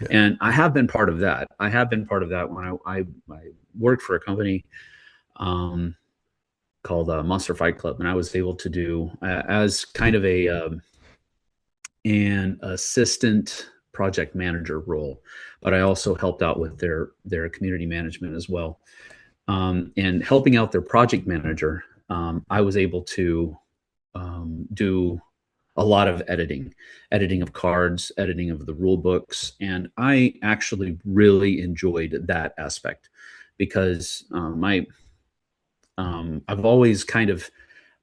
Yeah. And I have been part of that. I have been part of that when I worked for a company um, called Monster Fight Club, and I was able to do as kind of an assistant project manager role, but I also helped out with their community management as well. And helping out their project manager, I was able to do a lot of editing of cards, editing of the rule books, and I actually really enjoyed that aspect, because I've always kind of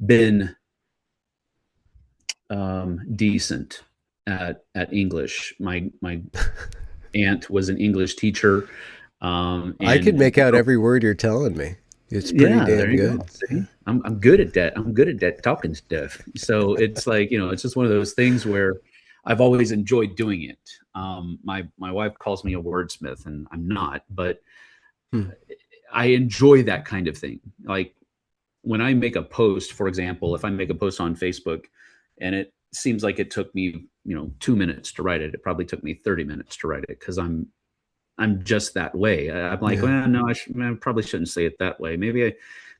been decent at English. My aunt was an English teacher, I could and make out every word you're telling me. It's pretty yeah, damn there you good. go. See, I'm good at that. I'm good at that talking stuff. So it's like, it's just one of those things where I've always enjoyed doing it. My wife calls me a wordsmith, and I'm not, but Hmm. I enjoy that kind of thing. Like when I make a post, for example, if I make a post on Facebook and it seems like it took me, 2 minutes to write it, it probably took me 30 minutes to write it, because I'm just that way. I'm like, Yeah. well, no, I probably shouldn't say it that way. Maybe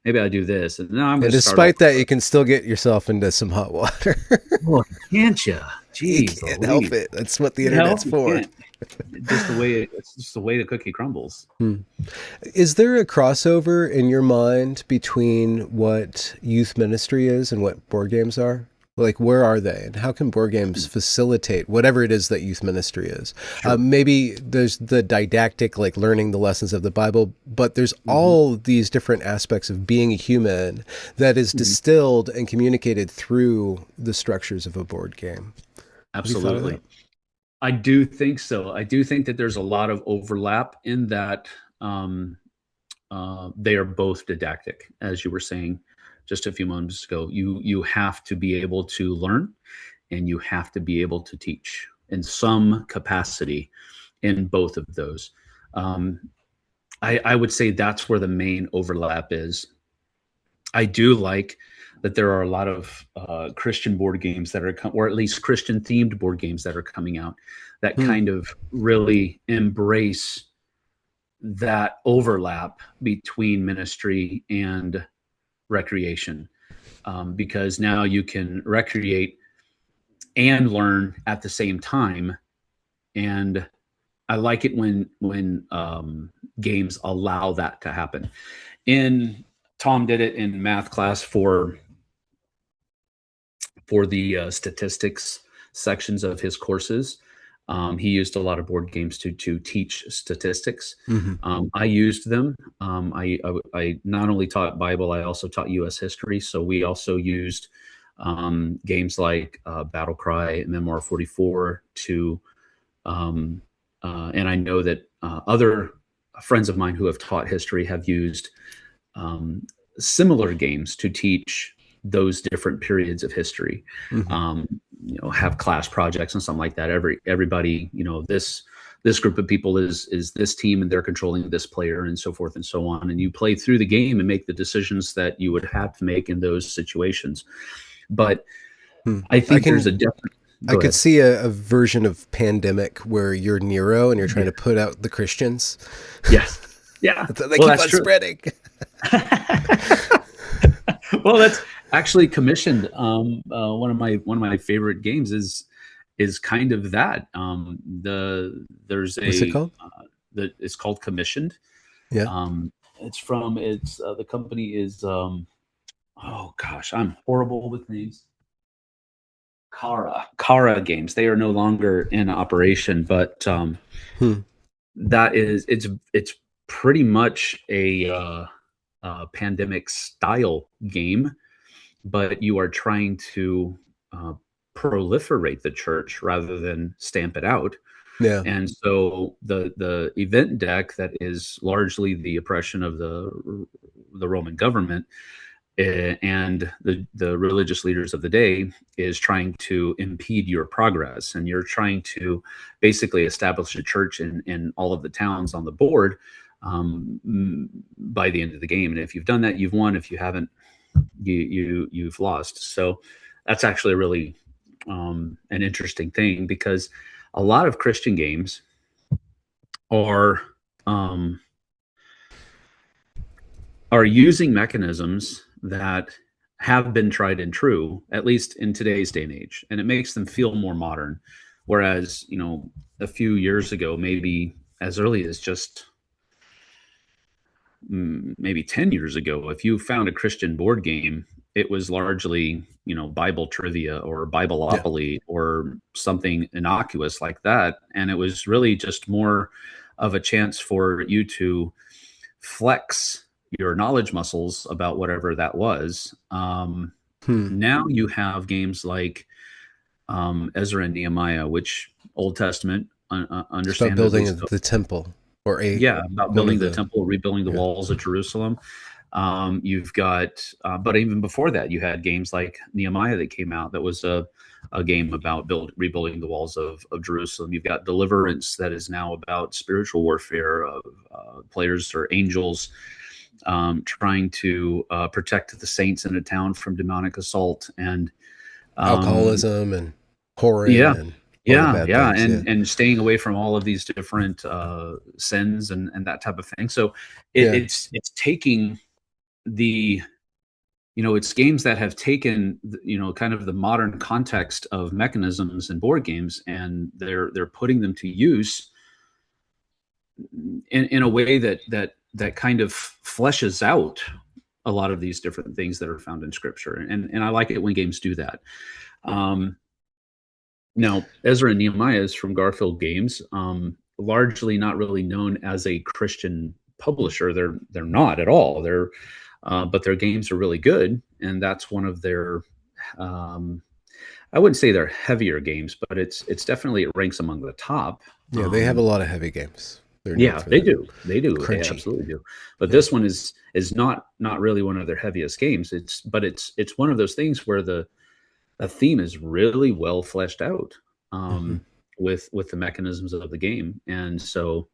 I do this, and now I'm And going to start despite over. that, you can still get yourself into some hot water. Boy, can't you? You Jeez, can't help Louise. it. That's what the You help? internet's You for. can't. It's just the way the cookie crumbles. Hmm. Is there a crossover in your mind between what youth ministry is and what board games are? Like, where are they, and how can board games facilitate whatever it is that youth ministry is? Sure. Maybe there's the didactic, like learning the lessons of the Bible, but there's Hmm. all these different aspects of being a human that is Hmm. distilled and communicated through the structures of a board game. Have you thought of that? Absolutely. I do think so. I do think that there's a lot of overlap in that. Um, they are both didactic, as you were saying just a few moments ago. You have to be able to learn, and you have to be able to teach in some capacity in both of those. Um, I would say that's where the main overlap is. I do like that there are a lot of Christian board games that are, or at least Christian themed board games that are coming out, that Hmm. kind of really embrace that overlap between ministry and recreation, because now you can recreate and learn at the same time. And I like it when games allow that to happen. In Tom did it in math class for the statistics sections of his courses. He used a lot of board games to teach statistics. Mm-hmm. I used them. I not only taught Bible, I also taught U.S. history. So we also used games like Battle Cry and Memoir 44 to, and I know that other friends of mine who have taught history have used um, similar games to teach those different periods of history. Mm-hmm. Have class projects and something like that. Everybody, this group of people is this team, and they're controlling this player, and so forth and so on. And you play through the game and make the decisions that you would have to make in those situations. But Hmm. I I think there's can a different. I Go could ahead. see a version of Pandemic where you're Nero and you're trying Yeah. to put out the Christians. Yes. Yeah. They Well, keep that's on true. spreading. Well, that's actually commissioned. One of my favorite games is kind of that. There's What's it a called? it's called Commissioned. Yeah. It's the company is oh gosh, I'm horrible with names. Kara Games. They are no longer in operation, but Hmm. that is it's pretty much a pandemic style game, but you are trying to uh, proliferate the church rather than stamp it out. Yeah. And so the event deck that is largely the oppression of the Roman government, and the religious leaders of the day is trying to impede your progress, and you're trying to basically establish a church in all of the towns on the board by the end of the game. And if you've done that, you've won. If you haven't, you've lost. So that's actually a really an interesting thing, because a lot of Christian games are um, are using mechanisms that have been tried and true, at least in today's day and age, and it makes them feel more modern. Whereas, a few years ago, maybe as early as just maybe 10 years ago, if you found a Christian board game, it was largely, Bible trivia or Yeah. Bibleopoly or something innocuous like that. And it was really just more of a chance for you to flex your knowledge muscles about whatever that was. Hmm. Now you have games like Ezra and Nehemiah, which Old Testament, It's about understandably building so. the temple, or a Yeah, about one building of the the, temple, rebuilding the yeah. walls of Jerusalem. You've got, but even before that, you had games like Nehemiah that came out. That was a game about rebuilding the walls of Jerusalem. You've got Deliverance that is now about spiritual warfare of players or angels trying to protect the saints in a town from demonic assault. And um, Alcoholism and whoring yeah, and all the yeah, bad yeah, things. Yeah. and staying away from all of these different sins and that type of thing. So Yeah. it's taking the it's games that have taken kind of the modern context of mechanisms and board games, and they're putting them to use in a way that kind of fleshes out a lot of these different things that are found in scripture, and I like it when games do that. um Now, Ezra and Nehemiah is from Garfield Games, largely not really known as a Christian publisher. They're not at all. But their games are really good, and that's one of their. Um, I wouldn't say they're heavier games, but it's definitely, it ranks among the top. Yeah. They have a lot of heavy games. They're known Yeah, for they that. do. They do. They Crunchy. absolutely do. But Yeah. this one is not really one of their heaviest games. It's one of those things where the theme is really well fleshed out, Hmm. with the mechanisms of the game. And so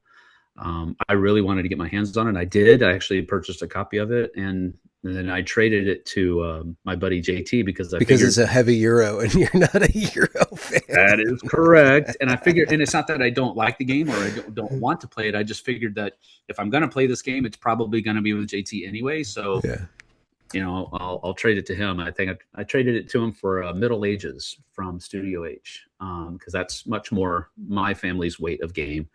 I really wanted to get my hands on it. I did. I actually purchased a copy of it, and then I traded it to my buddy JT because I Because it's figured a heavy Euro and you're not a Euro fan. that is correct. And I figured, and it's not that I don't like the game or I don't want to play it. I just figured that if I'm going to play this game, it's probably going to be with JT anyway. So Yeah. I'll trade it to him. I think I traded it to him for Middle Ages from Studio H, because that's much more my family's weight of game.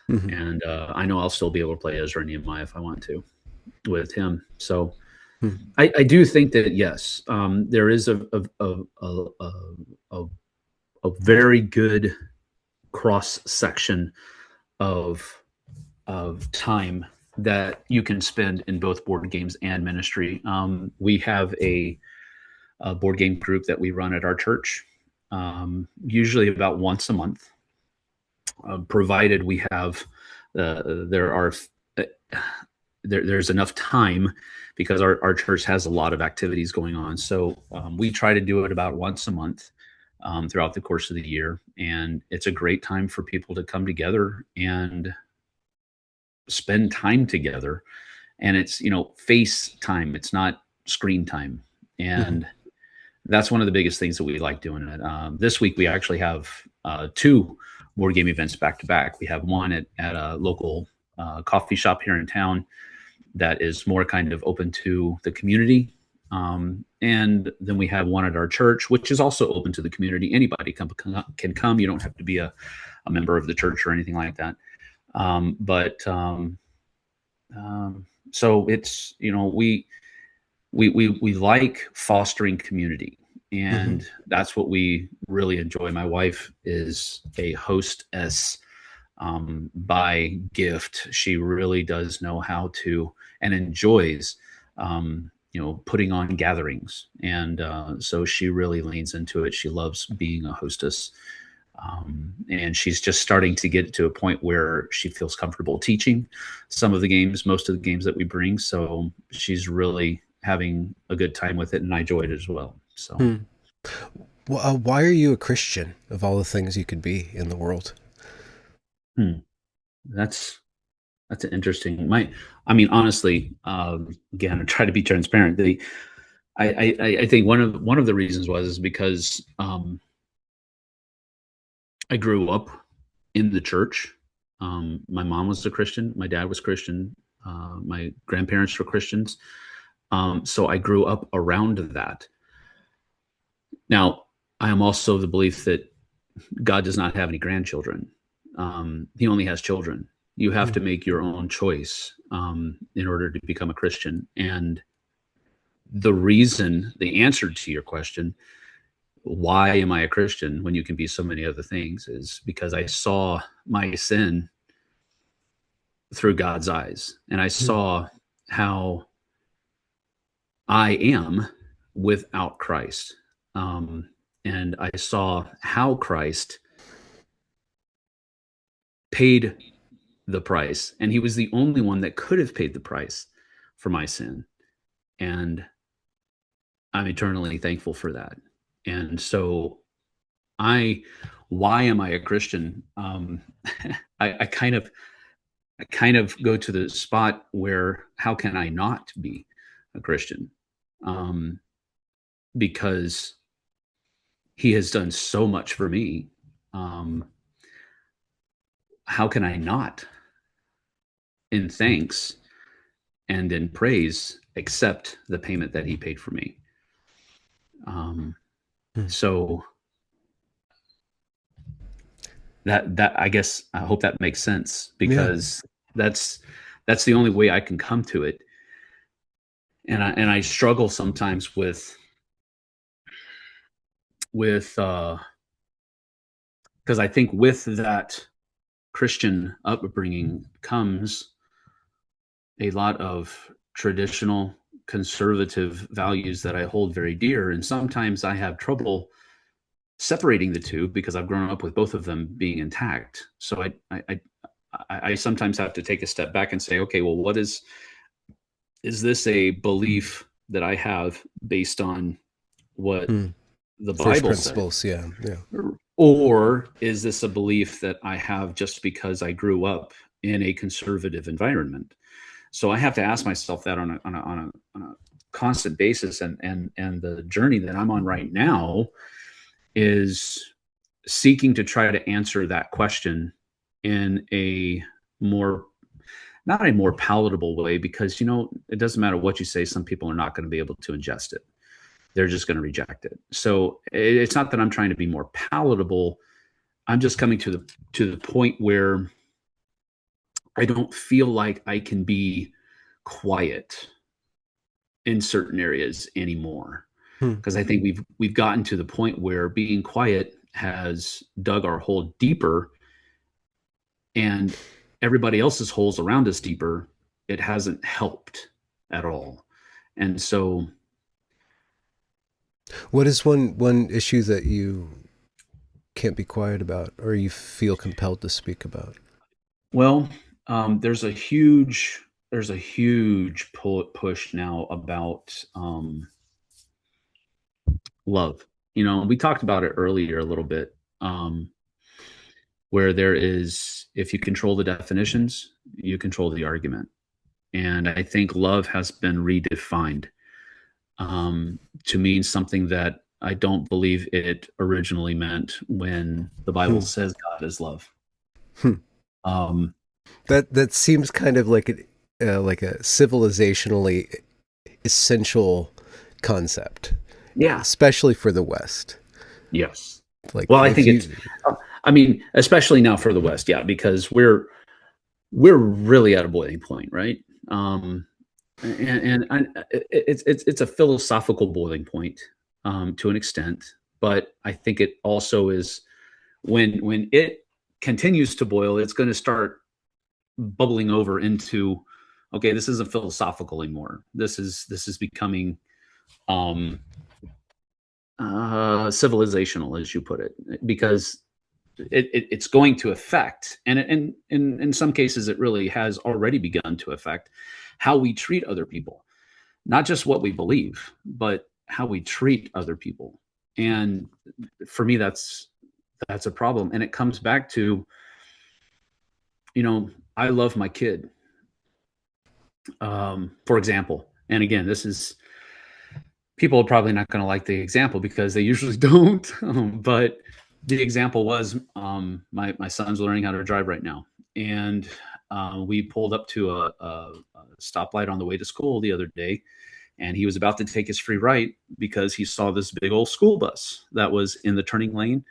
Hmm. And I know I'll still be able to play Ezra and Nehemiah if I want to with him. So I do think that yes, there is a, a very good cross section of time that you can spend in both board games and ministry. We have a board game group that we run at our church, usually about once a month, provided we have there are there's enough time, because our church has a lot of activities going on. So we try to do it about once a month throughout the course of the year, and it's a great time for people to come together and spend time together. And it's face time, it's not screen time. Hmm. And that's one of the biggest things that we like doing it. This week we actually have two board game events back to back. We have one at a local coffee shop here in town that is more kind of open to the community, and then we have one at our church, which is also open to the community. Anybody can come. You don't have to be a member of the church or anything like that. But so it's we like fostering community, Hmm. and that's what we really enjoy. My wife is a hostess by gift. She really does know how to, and enjoys putting on gatherings, and so she really leans into it. She loves being a hostess, and she's just starting to get to a point where she feels comfortable teaching some of the games, most of the games that we bring. So she's really having a good time with it, and I enjoy it as well. So Hmm. Well, why are you a Christian of all the things you could be in the world? hmm, that's that's an interesting. I mean, honestly, again, I try to be transparent. I think one of the reasons is because I grew up in the church. My mom was a Christian. My dad was Christian. My grandparents were Christians. So I grew up around that. Now, I am also of the belief that God does not have any grandchildren. He only has children. You have to Hmm. make your own choice in order to become a Christian. And the answer to your question, why am I a Christian when you can be so many other things, is because I saw my sin through God's eyes, and I Hmm. saw how I am without Christ. And I saw how Christ paid the price, and he was the only one that could have paid the price for my sin. And I'm eternally thankful for that. And so I, why am I a Christian? I kind of, I kind of go to the spot where how can I not be a Christian? Um, because he has done so much for me. Um, how can I not, in thanks and in praise, accept the payment that he paid for me? Um, Hmm. so that I guess I hope that makes sense, Yeah. because that's that's the only way I can come to it. And I struggle sometimes with because I think with that Christian upbringing comes a lot of traditional conservative values that I hold very dear. And sometimes I have trouble separating the two because I've grown up with both of them being intact. So I sometimes have to take a step back and say, okay, well, what is this a belief that I have based on what Hmm. the First Bible says? principles. Yeah. Yeah. Or is this a belief that I have just because I grew up in a conservative environment? So I have to ask myself that on a constant basis. And the journey that I'm on right now is seeking to try to answer that question in a more, not a more palatable way, because it doesn't matter what you say, some people are not going to be able to ingest it. They're just going to reject it. So it's not that I'm trying to be more palatable. I'm just coming to the point where I don't feel like I can be quiet in certain areas anymore, Hmm. because I think we've gotten to the point where being quiet has dug our hole deeper, and everybody else's holes around us deeper. It hasn't helped at all. And so, What is one issue that you can't be quiet about, or you feel compelled to speak about? well, there's a huge push now about love. We talked about it earlier a little bit, where there is, if you control the definitions, you control the argument. And I think love has been redefined, to mean something that I don't believe it originally meant when the Bible Hmm. says God is love. Hmm. Um, That seems kind of like a civilizationally essential concept, yeah. especially for the West. Yes. Well, Like I if think it's. you, I mean, especially now for the West, yeah, because we're really at a boiling point, right? It's a philosophical boiling point, to an extent, but I think it also is, when it continues to boil, it's going to start bubbling over into, okay, this isn't philosophical anymore. This is becoming um, civilizational, as you put it, because it's going to affect, and in some cases, it really has already begun to affect how we treat other people, not just what we believe, but how we treat other people. And for me, that's a problem, and it comes back to, I love my kid, for example. And again, this is, people are probably not going to like the example because they usually don't. But the example was, my son's learning how to drive right now, and we pulled up to a stoplight on the way to school the other day, and he was about to take his free right because he saw this big old school bus that was in the turning lane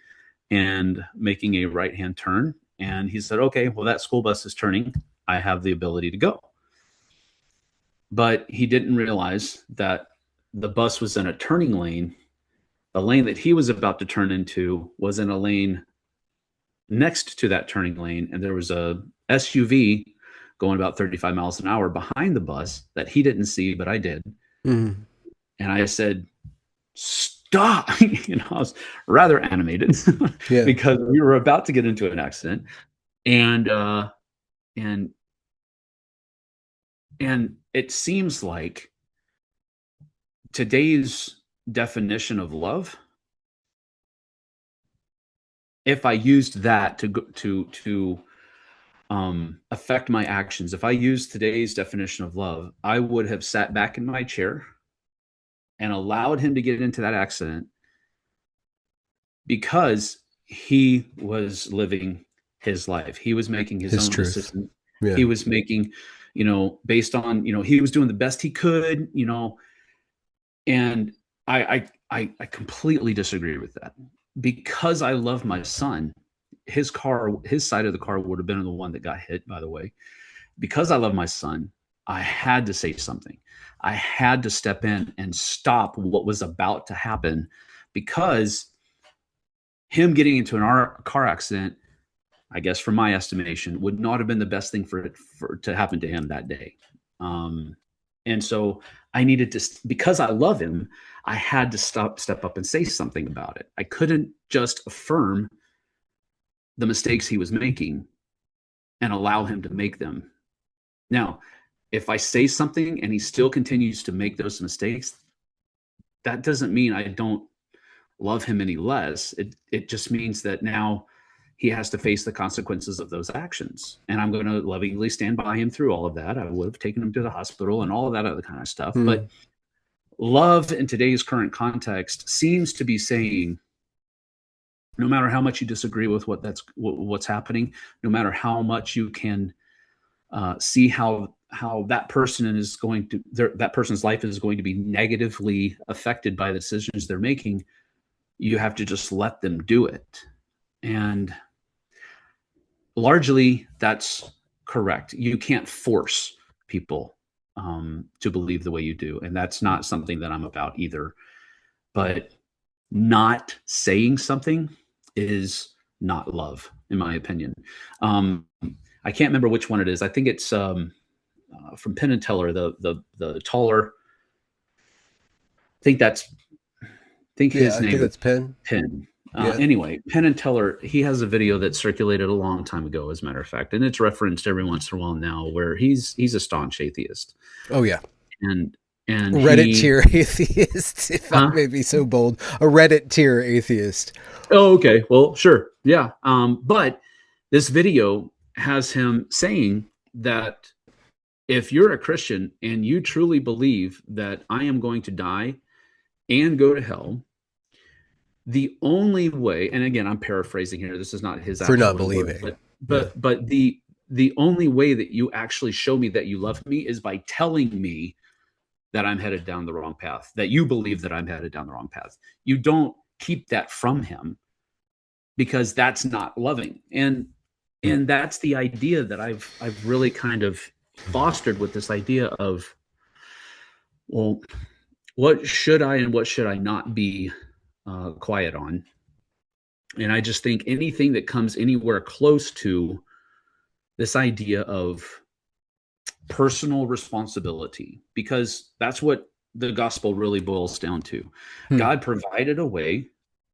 and making a right hand turn. And he said, "Okay, well, that school bus is turning. I have the ability to go." But he didn't realize that the bus was in a turning lane. The lane that he was about to turn into was in a lane next to that turning lane, and there was a SUV going about 35 miles an hour behind the bus that he didn't see, but I did. Mm-hmm. And I said, stop. I was rather animated Yeah. because we were about to get into an accident. And, and, and it seems like today's definition of love, if I used that to affect my actions, if I used today's definition of love, I would have sat back in my chair and allowed him to get into that accident because he was living his life. He was making his His own truth. decision. Yeah. He was making, based on, he was doing the best he could, and I completely disagree with that. Because I love my son, his side of the car would have been the one that got hit, by the way. Because I love my son, I had to say something. I had to step in and stop what was about to happen, because him getting into a car accident, I guess from my estimation, would not have been the best thing for it to happen to him that day. And so I needed to, because I love him, I had to step up and say something about it. I couldn't just affirm the mistakes he was making and allow him to make them. Now, if I say something and he still continues to make those mistakes, that doesn't mean I don't love him any less. It just means that now he has to face the consequences of those actions. And I'm going to lovingly stand by him through all of that. I would have taken him to the hospital and all of that other kind of stuff. But love in today's current context seems to be saying, no matter how much you disagree with what's happening, no matter how much you can see how that person is going to, that person's life is going to be negatively affected by the decisions they're making, you have to just let them do it. And largely that's correct. You can't force people to believe the way you do. And that's not something that I'm about either. But not saying something is not love, in my opinion. I can't remember which one it is. I think it's from Penn and Teller, the taller. I think his name is Penn. Anyway, Penn and Teller, he has a video that circulated a long time ago, as a matter of fact, and it's referenced every once in a while now, where he's a staunch atheist. Oh yeah, and Reddit tier atheist, if I may be so bold, a Reddit tier atheist. Oh, okay, well, sure, yeah. But this video has him saying that if you're a Christian and you truly believe that I am going to die and go to hell, the only way, and again, I'm paraphrasing here, this is not his for not believing, but the only way that you actually show me that you love me is by telling me that I'm headed down the wrong path, that you believe that I'm headed down the wrong path. You don't keep that from him, because that's not loving. And that's the idea that I've really kind of fostered with this idea of, well, what should I and what should I not be quiet on? And I just think anything that comes anywhere close to this idea of personal responsibility, because that's what the gospel really boils down to. God provided a way.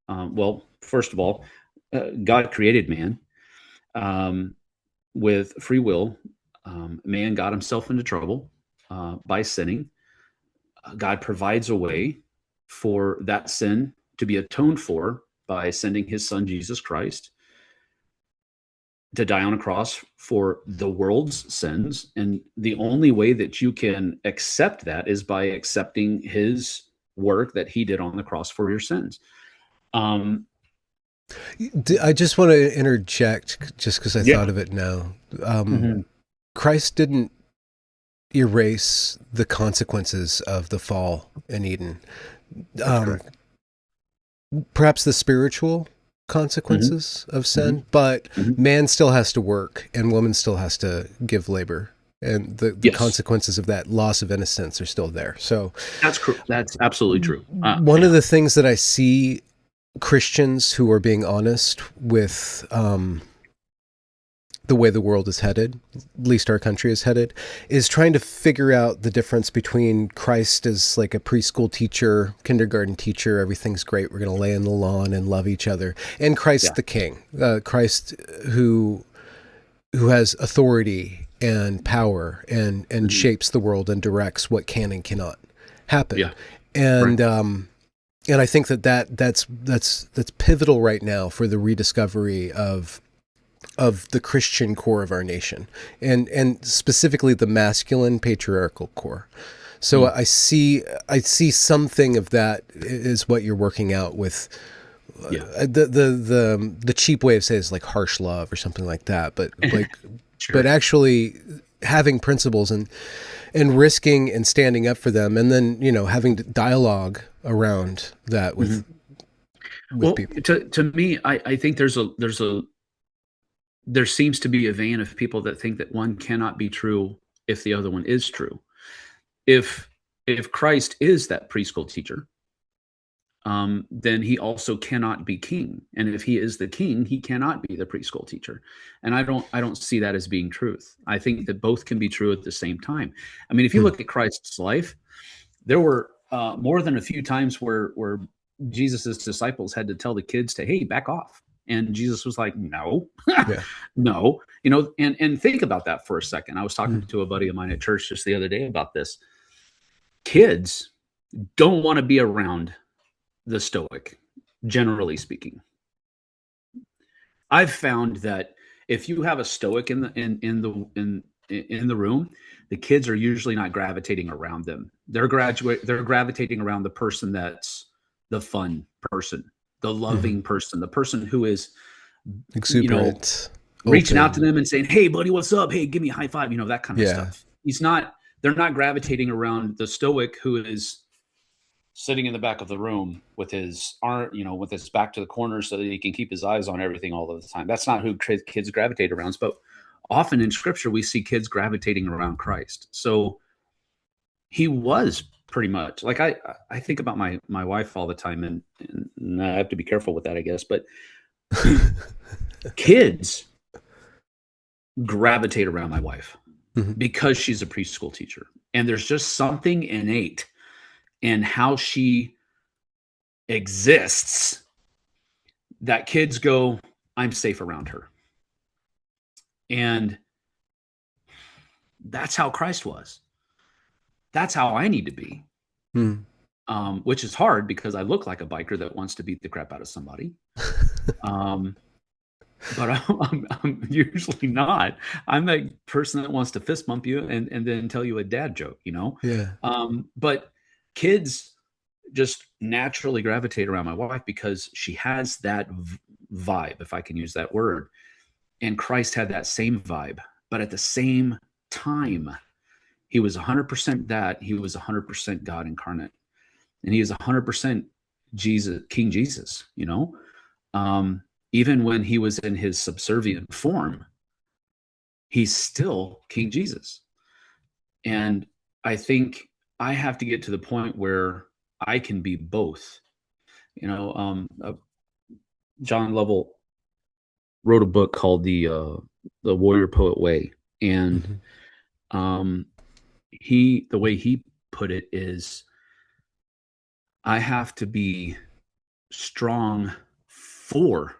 Well, first of all, God created man with free will. Man got himself into trouble by sinning. God provides a way for that sin to be atoned for by sending his son, Jesus Christ, to die on a cross for the world's sins. And the only way that you can accept that is by accepting his work that he did on the cross for your sins. I just want to interject, just because I thought of it now. Christ didn't erase the consequences of the fall in Eden. Perhaps the spiritual consequences of sin, but man still has to work and woman still has to give labor. And the consequences of that loss of innocence are still there. So that's absolutely true. One of the things that I see Christians who are being honest with the way the world is headed, at least our country is headed, is trying to figure out the difference between Christ as like a preschool teacher, kindergarten teacher, everything's great, we're going to lay in the lawn and love each other, and Christ the King, Christ who has authority and power and shapes the world and directs what can and cannot happen. Yeah. And and I think that's pivotal right now for the rediscovery of the Christian core of our nation, and specifically the masculine patriarchal core. So I see something of that is what you're working out with. The cheap way of saying it is like harsh love or something like that, but like sure. But actually having principles and risking and standing up for them, and then having dialogue around that with people. To me, I think there seems to be a vein of people that think that one cannot be true if the other one is true. If Christ is that preschool teacher, then he also cannot be king. And if he is the king, he cannot be the preschool teacher. And I don't see that as being truth. I think that both can be true at the same time. I mean, if you look at Christ's life, there were more than a few times where Jesus's disciples had to tell the kids to, hey, back off. And Jesus was like, no, no, and think about that for a second. I was talking to a buddy of mine at church just the other day about this. Kids don't want to be around the stoic, generally speaking. I've found that if you have a stoic in the room, the kids are usually not gravitating around them. They're gravitating around the person that's the fun person, the loving person, the person who is exuberant, reaching out to them and saying, "Hey, buddy, what's up? Hey, give me a high five." That kind of stuff. They're not gravitating around the stoic who is sitting in the back of the room with his arm, with his back to the corner so that he can keep his eyes on everything all of the time. That's not who kids gravitate around. But often in scripture, we see kids gravitating around Christ. So he was pretty much like, I think about my wife all the time, and I have to be careful with that, I guess. But kids gravitate around my wife because she's a preschool teacher. And there's just something innate in how she exists that kids go, I'm safe around her. And that's how Christ was. That's how I need to be. Which is hard because I look like a biker that wants to beat the crap out of somebody. But I'm usually not. I'm that person that wants to fist bump you and then tell you a dad joke, Yeah. But kids just naturally gravitate around my wife because she has that vibe, if I can use that word. And Christ had that same vibe, but at the same time, he was 100% that. He was 100% God incarnate, and he is 100% Jesus, King Jesus. Even when he was in his subservient form, he's still King Jesus. And I think I have to get to the point where I can be both. John Lovell wrote a book called the Warrior Poet Way, and the way he put it is, I have to be strong for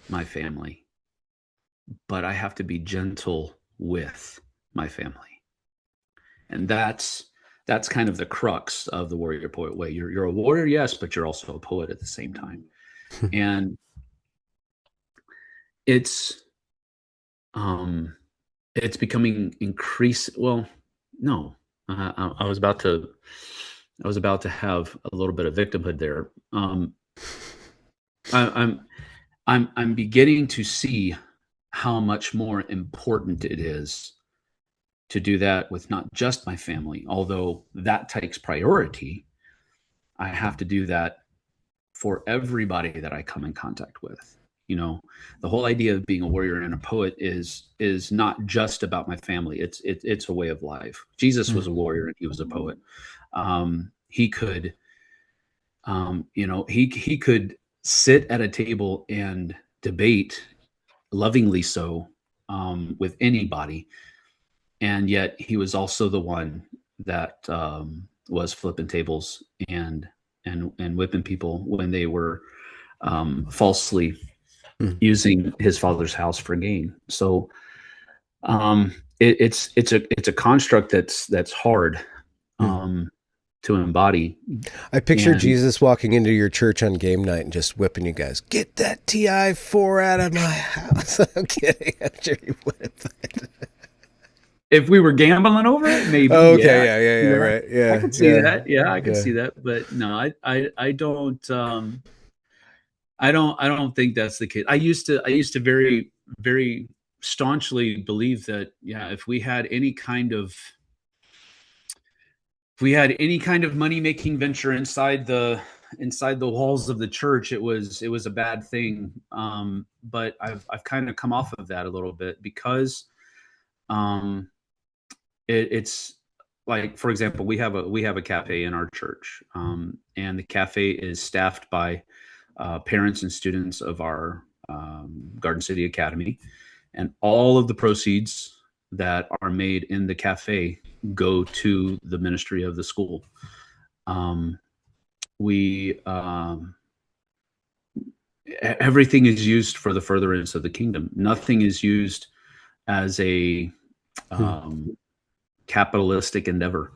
my family, but I have to be gentle with my family. And that's kind of the crux of the Warrior Poet Way. You're a warrior, yes, but you're also a poet at the same time. And it's becoming Well, no, I was about to have a little bit of victimhood there. I'm beginning to see how much more important it is to do that with not just my family, although that takes priority. I have to do that for everybody that I come in contact with. The whole idea of being a warrior and a poet is not just about my family. It's a way of life. Jesus was a warrior and he was a poet. He could, he could sit at a table and debate, lovingly so, with anybody, and yet he was also the one that was flipping tables and whipping people when they were falsely Mm. using his father's house for gain. So it's a construct that's hard Mm. to embody. I picture And Jesus walking into your church on game night and just whipping you guys. Get that TI-4 out of my house. I'm kidding. I'm sure you would. if we were gambling over it, maybe. Oh, Yeah, okay. Yeah. Right. I Yeah. could see Yeah. that. Yeah, I could Yeah. see that. But no, I don't. I don't think that's the case. I used to very staunchly believe that, yeah, if we had any kind of money making venture inside the walls of the church, it was a bad thing. But I've kind of come off of that a little bit, because um it's like, for example, we have a cafe in our church, and the cafe is staffed by parents and students of our Garden City Academy, and all of the proceeds that are made in the cafe go to the ministry of the school. Um, we Everything is used for the furtherance of the kingdom. Nothing is used as a Hmm. capitalistic endeavor,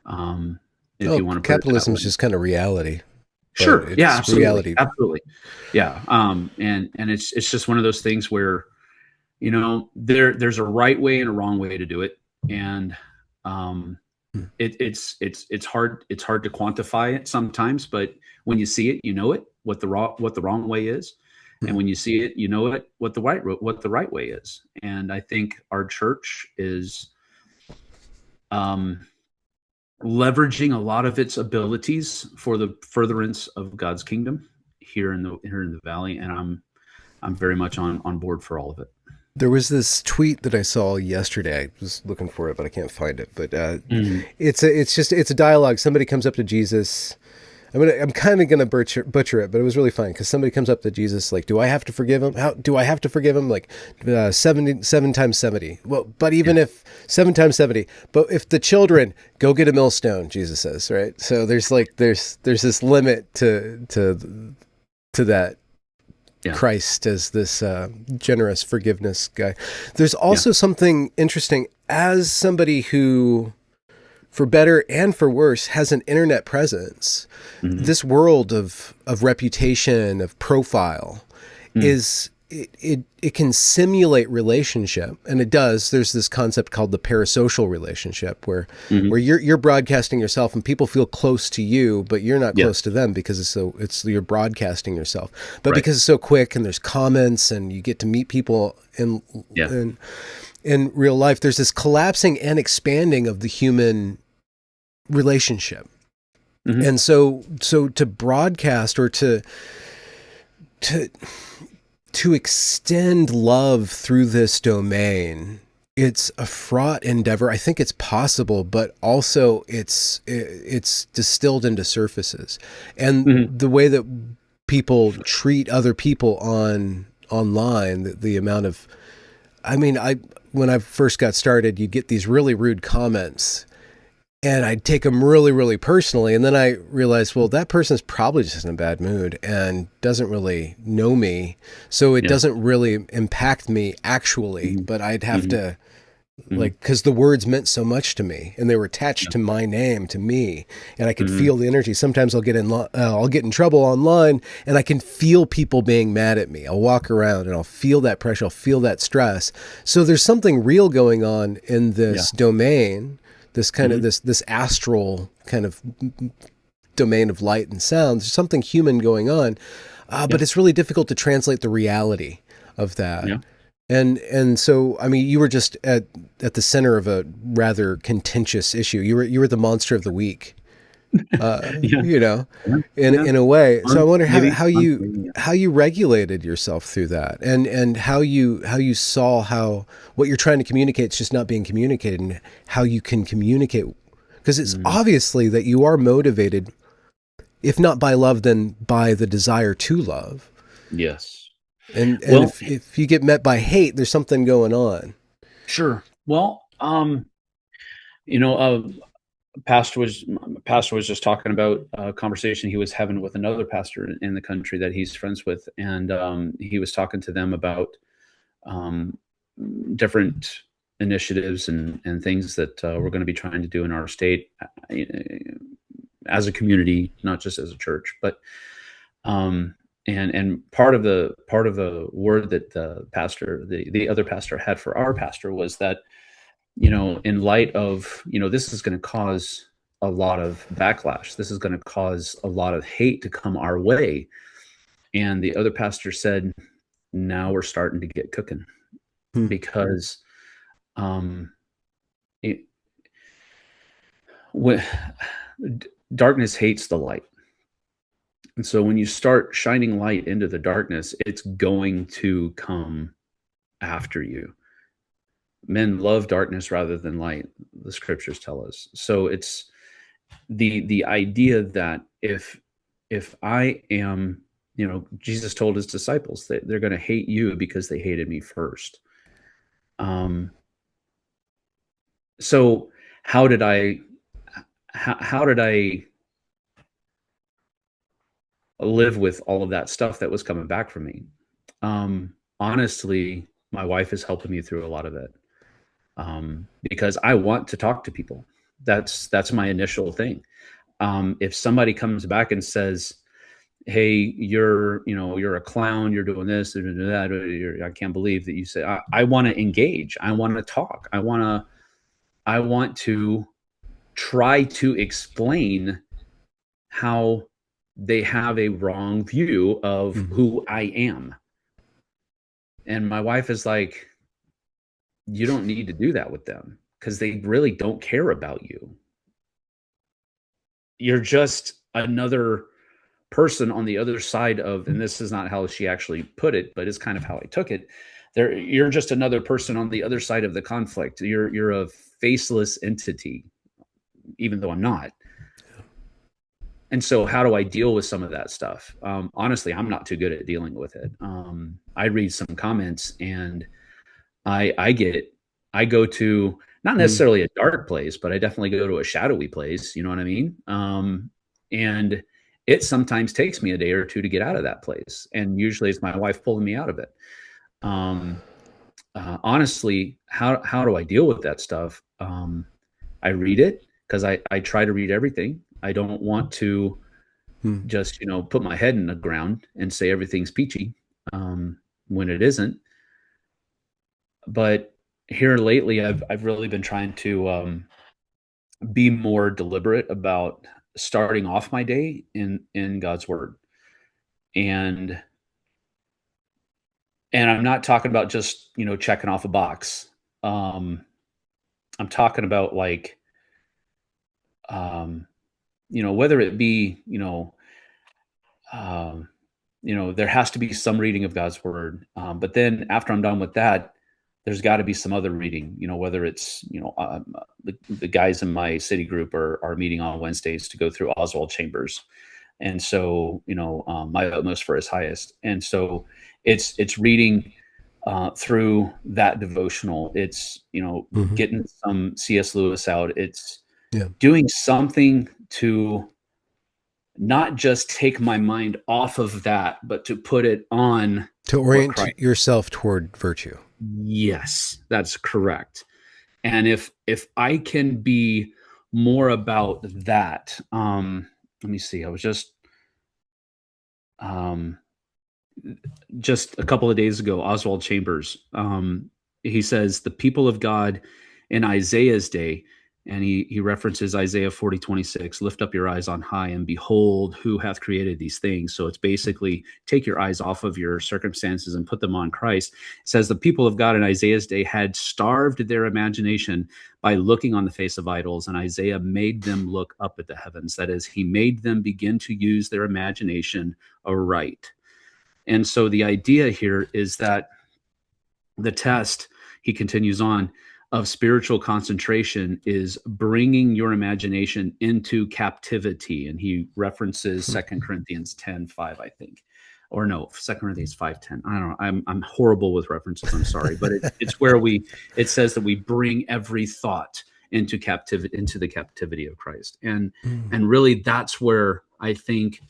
um, if Oh, you want to put it that capitalism is way. just kind of reality, but Sure. Yeah, it's absolutely. reality. Absolutely. Yeah. And it's just one of those things where, there's a right way and a wrong way to do it. And um, Hmm. it's hard to quantify it sometimes, but when you see it, you know it, what the wrong way is. Hmm. And when you see it, you know it, what the right way is. And I think our church is um, leveraging a lot of its abilities for the furtherance of God's kingdom here in the valley, and I'm very much on board for all of it. There was this tweet that I saw yesterday. I was looking for it, but I can't find it. But Mm. it's a dialogue. Somebody comes up to Jesus. I'm kind of gonna butcher it, but it was really fun because somebody comes up to Jesus like, "Do I have to forgive him? How do I have to forgive him? Like 7 times 70. Well, but even Yeah, if 7 times 70, but if the children go get a millstone," Jesus says, right? So there's this limit to that. yeah, Christ as this generous forgiveness guy. There's yeah. also something interesting as somebody who, for better and for worse, has an internet presence. Hmm. This world of reputation, of profile, Mm. is it can simulate relationship, and it does. There's this concept called the parasocial relationship Hmm. where you're broadcasting yourself and people feel close to you, but you're not close to Yes, them because it's you're broadcasting yourself. But right. because it's so quick and there's comments and you get to meet people Yeah. in real life, there's this collapsing and expanding of the human relationship. Hmm. And so to broadcast or to to extend love through this domain, it's a fraught endeavor. I think it's possible, but also it's distilled into surfaces, and Hmm. the way that people treat other people online, the amount of, I mean, I when I first got started, you'd get these really rude comments and I'd take them really, really personally. And then I realized, well, that person's probably just in a bad mood and doesn't really know me. So it Yeah. doesn't really impact me actually, Hmm. but I'd have Hmm. to, Hmm. like, because the words meant so much to me and they were attached Yeah. to my name, to me. And I could Hmm. feel the energy. Sometimes I'll get in trouble online and I can feel people being mad at me. I'll walk around and I'll feel that pressure. I'll feel that stress. So there's something real going on in Yeah. this domain, this kind of Hmm. this astral kind of domain of light and sound. There's something human going on, Yeah. but it's really difficult to translate the reality of that. Yeah. And so, I mean, you were just at the center of a rather contentious issue. You were the monster of the week, Yeah. you know, Yeah. in Yeah. in a way. So I wonder Maybe. Yeah. how you regulated yourself through that, and how you saw how what you're trying to communicate is just not being communicated, and how you can communicate, because it's Mm. obviously that you are motivated, if not by love, then by the desire to love. Yes. And Well, if you get met by hate, there's something going on. sure. Well, you know, pastor was pastor was just talking about a conversation he was having with another pastor in the country that he's friends with, and he was talking to them about um, different initiatives and things that we're going to be trying to do in our state as a community, not just as a church. But um, and part of the word that the other pastor had for our pastor was that, in light of, this is going to cause a lot of backlash. This is going to cause a lot of hate to come our way. And the other pastor said, now we're starting to get cooking, Hmm. because um, it, when, darkness hates the light. And so when you start shining light into the darkness, it's going to come after you. Men love darkness rather than light, the scriptures tell us. So it's the idea that if I am, Jesus told his disciples that they're going to hate you because they hated me first. Um, so how did I how did I live with all of that stuff that was coming back from me? Honestly, my wife is helping me through a lot of it, because I want to talk to people. That's my initial thing. If somebody comes back and says, "Hey, you're a clown. You're doing this, you're doing that. I can't believe that you say." I want to engage. I want to talk. I want to try to explain how they have a wrong view of Mhm. who I am. And my wife is like, you don't need to do that with them, because they really don't care about you. You're just another person on the other side of, and this is not how she actually put it, but it's kind of how I took it. You're just another person on the other side of the conflict. You're a faceless entity, even though I'm not. And so how do I deal with some of that stuff? Honestly, I'm not too good at dealing with it. I read some comments, and I get, I go to not Hmm. necessarily a dark place, but I definitely go to a shadowy place. You know what I mean? And it sometimes takes me a day or two to get out of that place, and usually it's my wife pulling me out of it. Um, Honestly, how do I deal with that stuff? I read it, because I try to read everything. I don't want to Hmm. just put my head in the ground and say everything's peachy, when it isn't. But here lately, I've really been trying to be more deliberate about starting off my day in God's word. and and I'm not talking about just checking off a box. um I'm talking about, like, um whether it be, um there has to be some reading of God's word. But then after I'm done with that, there's got to be some other reading, whether it's, the guys in my city group are meeting on Wednesdays to go through Oswald Chambers. And so, my utmost for his highest. And so it's reading through that devotional. It's, Hmm. getting some C.S. Lewis out. It's Yeah. doing something to not just take my mind off of that, but to put it on To what orient Christ. yourself toward virtue. Yes, that's correct. And if I can be more about that, let me see. I was um, just a couple of days ago, Oswald Chambers. He says the people of God in Isaiah's day, and he references Isaiah 40:26. Lift up your eyes on high and behold who hath created these things. So it's basically take your eyes off of your circumstances and put them on Christ. It says the people of God in Isaiah's day had starved their imagination by looking on the face of idols, and Isaiah made them look up at the heavens. That is, he made them begin to use their imagination aright. And so the idea here is that the test, he continues on, of spiritual concentration is bringing your imagination into captivity. And he references Hmm. 2 Corinthians 10:5, I think. or no, 2 Corinthians 5:10. I don't know. I'm horrible with references. I'm sorry, but it's where it says that we bring every thought into the captivity of Christ, and really that's where I think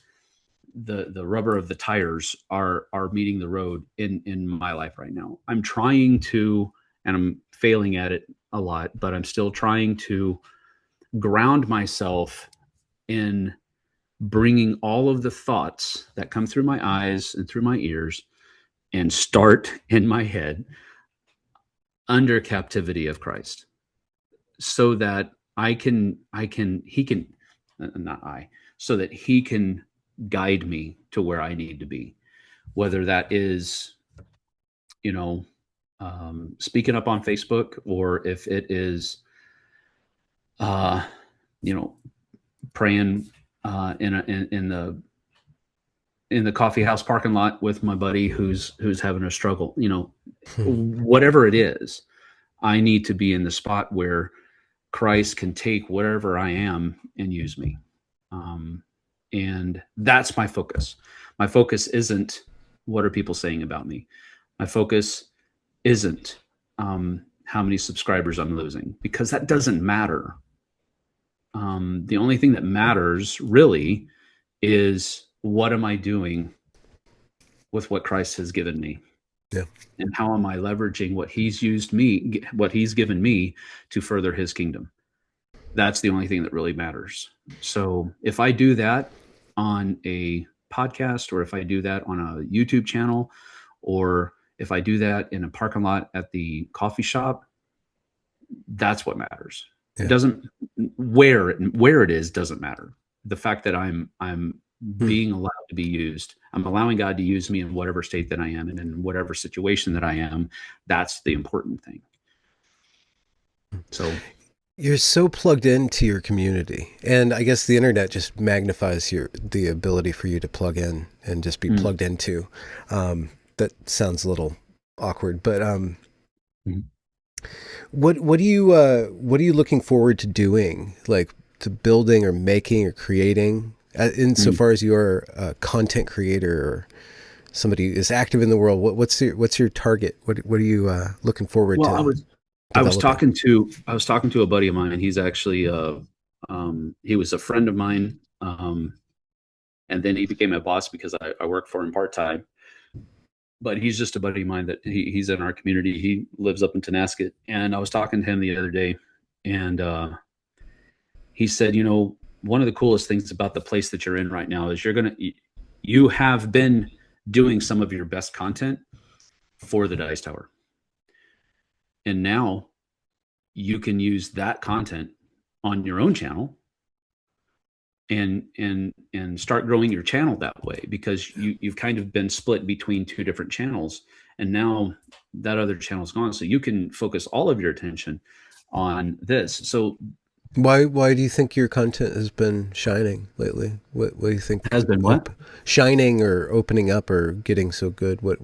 the rubber of the tires are meeting the road in my life right now. I'm trying to, and I'm failing at it a lot, but I'm still trying to ground myself in bringing all of the thoughts that come through my eyes and through my ears and start in my head under captivity of Christ, so that so that he can guide me to where I need to be, whether that is, speaking up on Facebook, or if it is, uh, you know, praying in the coffee house parking lot with my buddy who's having a struggle. Whatever it is, I need to be in the spot where Christ can take wherever I am and use me. And that's my focus. My focus isn't what are people saying about me. My focus isn't how many subscribers I'm losing, because that doesn't matter. The only thing that matters really is, what am I doing with what Christ has given me? Yeah. And how am I leveraging what he's given me to further his kingdom? That's the only thing that really matters. So if I do that on a podcast, or if I do that on a YouTube channel, or if I do that in a parking lot at the coffee shop, that's what matters. Yeah. It doesn't, where it is doesn't matter. The fact that I'm being allowed to be used, I'm allowing God to use me in whatever state that I am and in whatever situation that I am. That's the important thing. So you're so plugged into your community, and I guess the internet just magnifies the ability for you to plug in and just be plugged into. That sounds a little awkward, but what are you looking forward to doing, like to building or making or creating, insofar as you're a content creator or somebody who is active in the world? What's your target? What are you looking forward to? I was talking to a buddy of mine. He's actually he was a friend of mine, and then he became my boss because I work for him part-time. But he's just a buddy of mine that he's in our community. He lives up in Tenasket, and I was talking to him the other day, and he said, one of the coolest things about the place that you're in right now is you have been doing some of your best content for the Dice Tower. And now you can use that content on your own channel and start growing your channel that way, because you've kind of been split between two different channels, and now that other channel's gone. So you can focus all of your attention on this. So why do you think your content has been shining lately? What do you think has been what? Shining or opening up or getting so good? What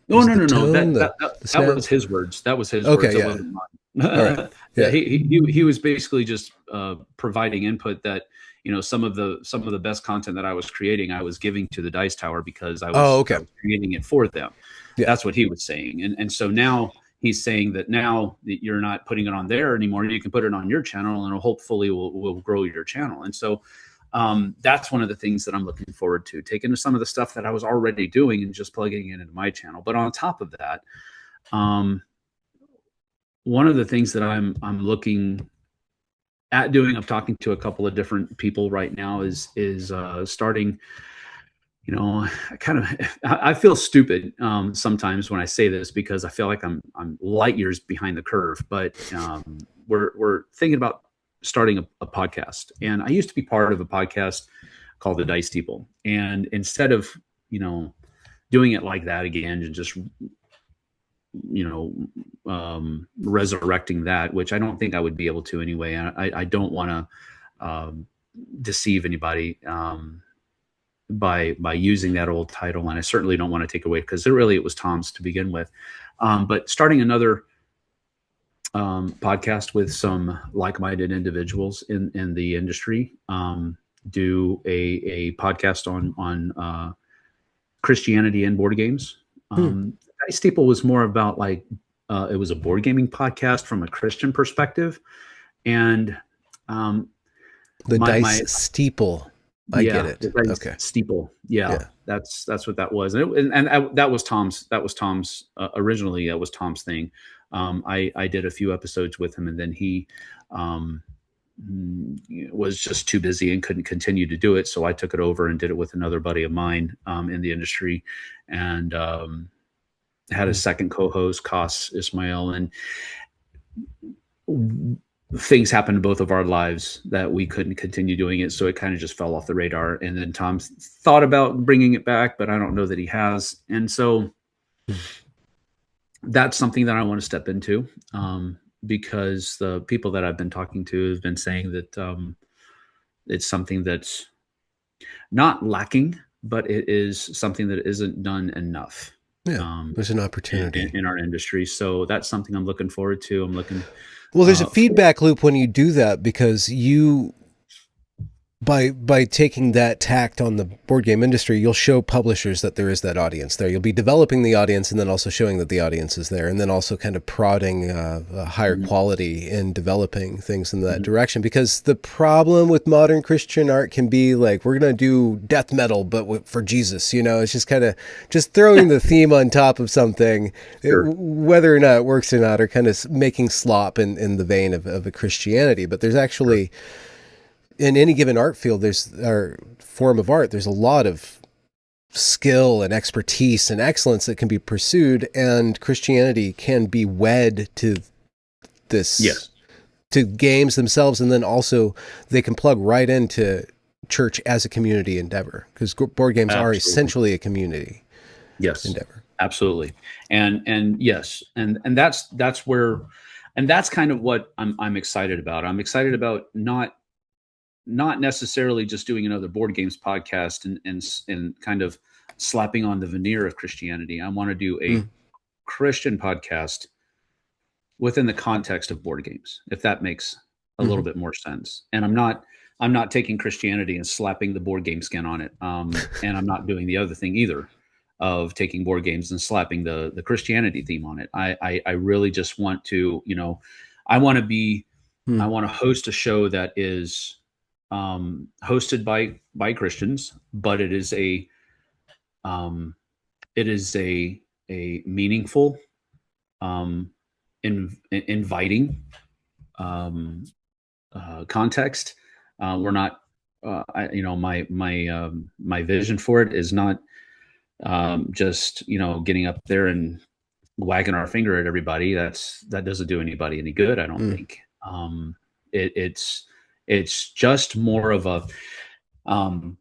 No. That was his words. That was his words. Yeah. Wasn't mine. All right. Yeah. He was basically just providing input that, some of the best content that I was creating, I was giving to the Dice Tower because I was creating it for them. Yeah. That's what he was saying. And so now he's saying that now that you're not putting it on there anymore, you can put it on your channel, and hopefully will grow your channel. And so that's one of the things that I'm looking forward to, taking some of the stuff that I was already doing and just plugging it into my channel. But on top of that, one of the things that I'm looking at doing, I'm talking to a couple of different people right now, is starting. I feel stupid sometimes when I say this, because I feel like I'm light years behind the curve. But we're thinking about starting a podcast, and I used to be part of a podcast called The Dice People. And instead of doing it like that again, and just resurrecting that, which I don't think I would be able to anyway. I don't want to deceive anybody by using that old title, and I certainly don't want to take away, because it was Tom's to begin with. But starting another podcast with some like-minded individuals in the industry, do a podcast on Christianity and board games. Hmm. Dice Steeple was more about like it was a board gaming podcast from a Christian perspective, and um, The my dice steeple. I get yeah, it. the Dice Okay. Steeple. Yeah, Yeah. that's what that was, and that was Tom's. That was Tom's originally. That was Tom's thing. I did a few episodes with him, and then he um, was just too busy and couldn't continue to do it. So I took it over and did it with another buddy of mine in the industry, and had a Hmm. second co-host, Kos Ismail, and things happened in both of our lives that we couldn't continue doing it. So it kind of just fell off the radar. And then Tom thought about bringing it back, but I don't know that he has. And so that's something that I want to step into because the people that I've been talking to have been saying that it's something that's not lacking, but it is something that isn't done enough Yeah. um, There's an opportunity. in our industry. So that's something I'm looking forward to. I'm looking Well, there's a for. feedback loop when you do that because you by taking that tact on the board game industry, you'll show publishers that there is that audience there. You'll be developing the audience and then also showing that the audience is there, and then also kind of prodding a higher Mhm, quality in developing things in that mhm. direction. Because the problem with modern Christian art can be like, we're going to do death metal, but for Jesus, it's just kind of just throwing the theme on top of something, Sure. whether or not it works or not, or kind of making slop in the vein of a Christianity. But there's Sure. actually in any given art field, or form of art, there's a lot of skill and expertise and excellence that can be pursued, and Christianity can be wed to this, Yes. to games themselves, and then also they can plug right into church as a community endeavor, because board games are Absolutely. essentially a community Yes. endeavor. Absolutely. And yes, and that's where, and that's kind of what I'm excited about. I'm excited about not necessarily just doing another board games podcast and kind of slapping on the veneer of Christianity. I want to do a Mm. Christian podcast within the context of board games, if that makes a little Hmm. bit more sense. And I'm not taking Christianity and slapping the board game skin on it. And I'm not doing the other thing either of taking board games and slapping the Christianity theme on it. I really just want to, I want to be, I Mm. want to host a show that is hosted by Christians, but um, it is a meaningful, inviting context. We're not, my vision for it is not just getting up there and wagging our finger at everybody. That doesn't do anybody any good, I don't Mm. think. It's just more of a um,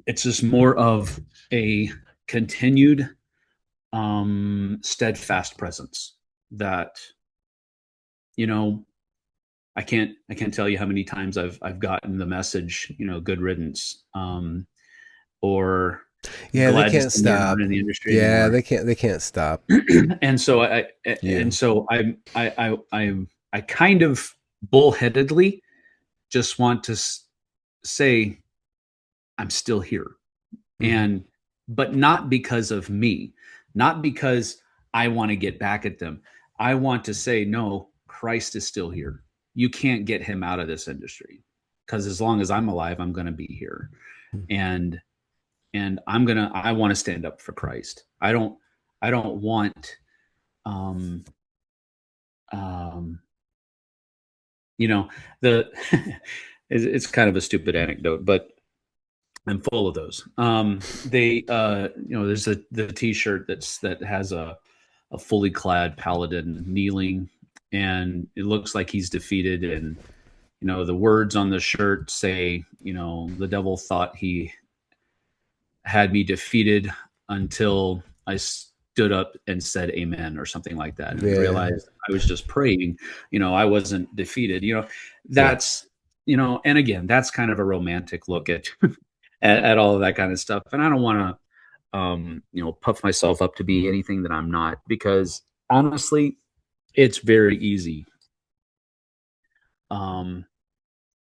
it's just more of a continued steadfast presence that you know I can't tell you how many times I've gotten the message, good riddance, or Yeah, they glad to can't see you're not stop. in the industry Yeah, anymore. they can't stop and so I and you. so I kind of bullheadedly just want to say I'm still here, Hmm. and but not because of me, not because I want to get back at them. I want to say no, Christ is still here. You can't get him out of this industry, because as long as I'm alive, I'm going to be here, and I want to stand up for Christ. I don't want um um you know the it's kind of a stupid anecdote, but I'm full of those. They there's the t-shirt that has a fully clad paladin kneeling, and it looks like he's defeated, and the words on the shirt say, the devil thought he had me defeated until I stood up and said amen, or something like that, and Yeah, realized I was just praying. I wasn't defeated. yeah. That's and again, that's kind of a romantic look at all of that kind of stuff. And I don't want to puff myself up to be anything that I'm not, because honestly, it's very easy um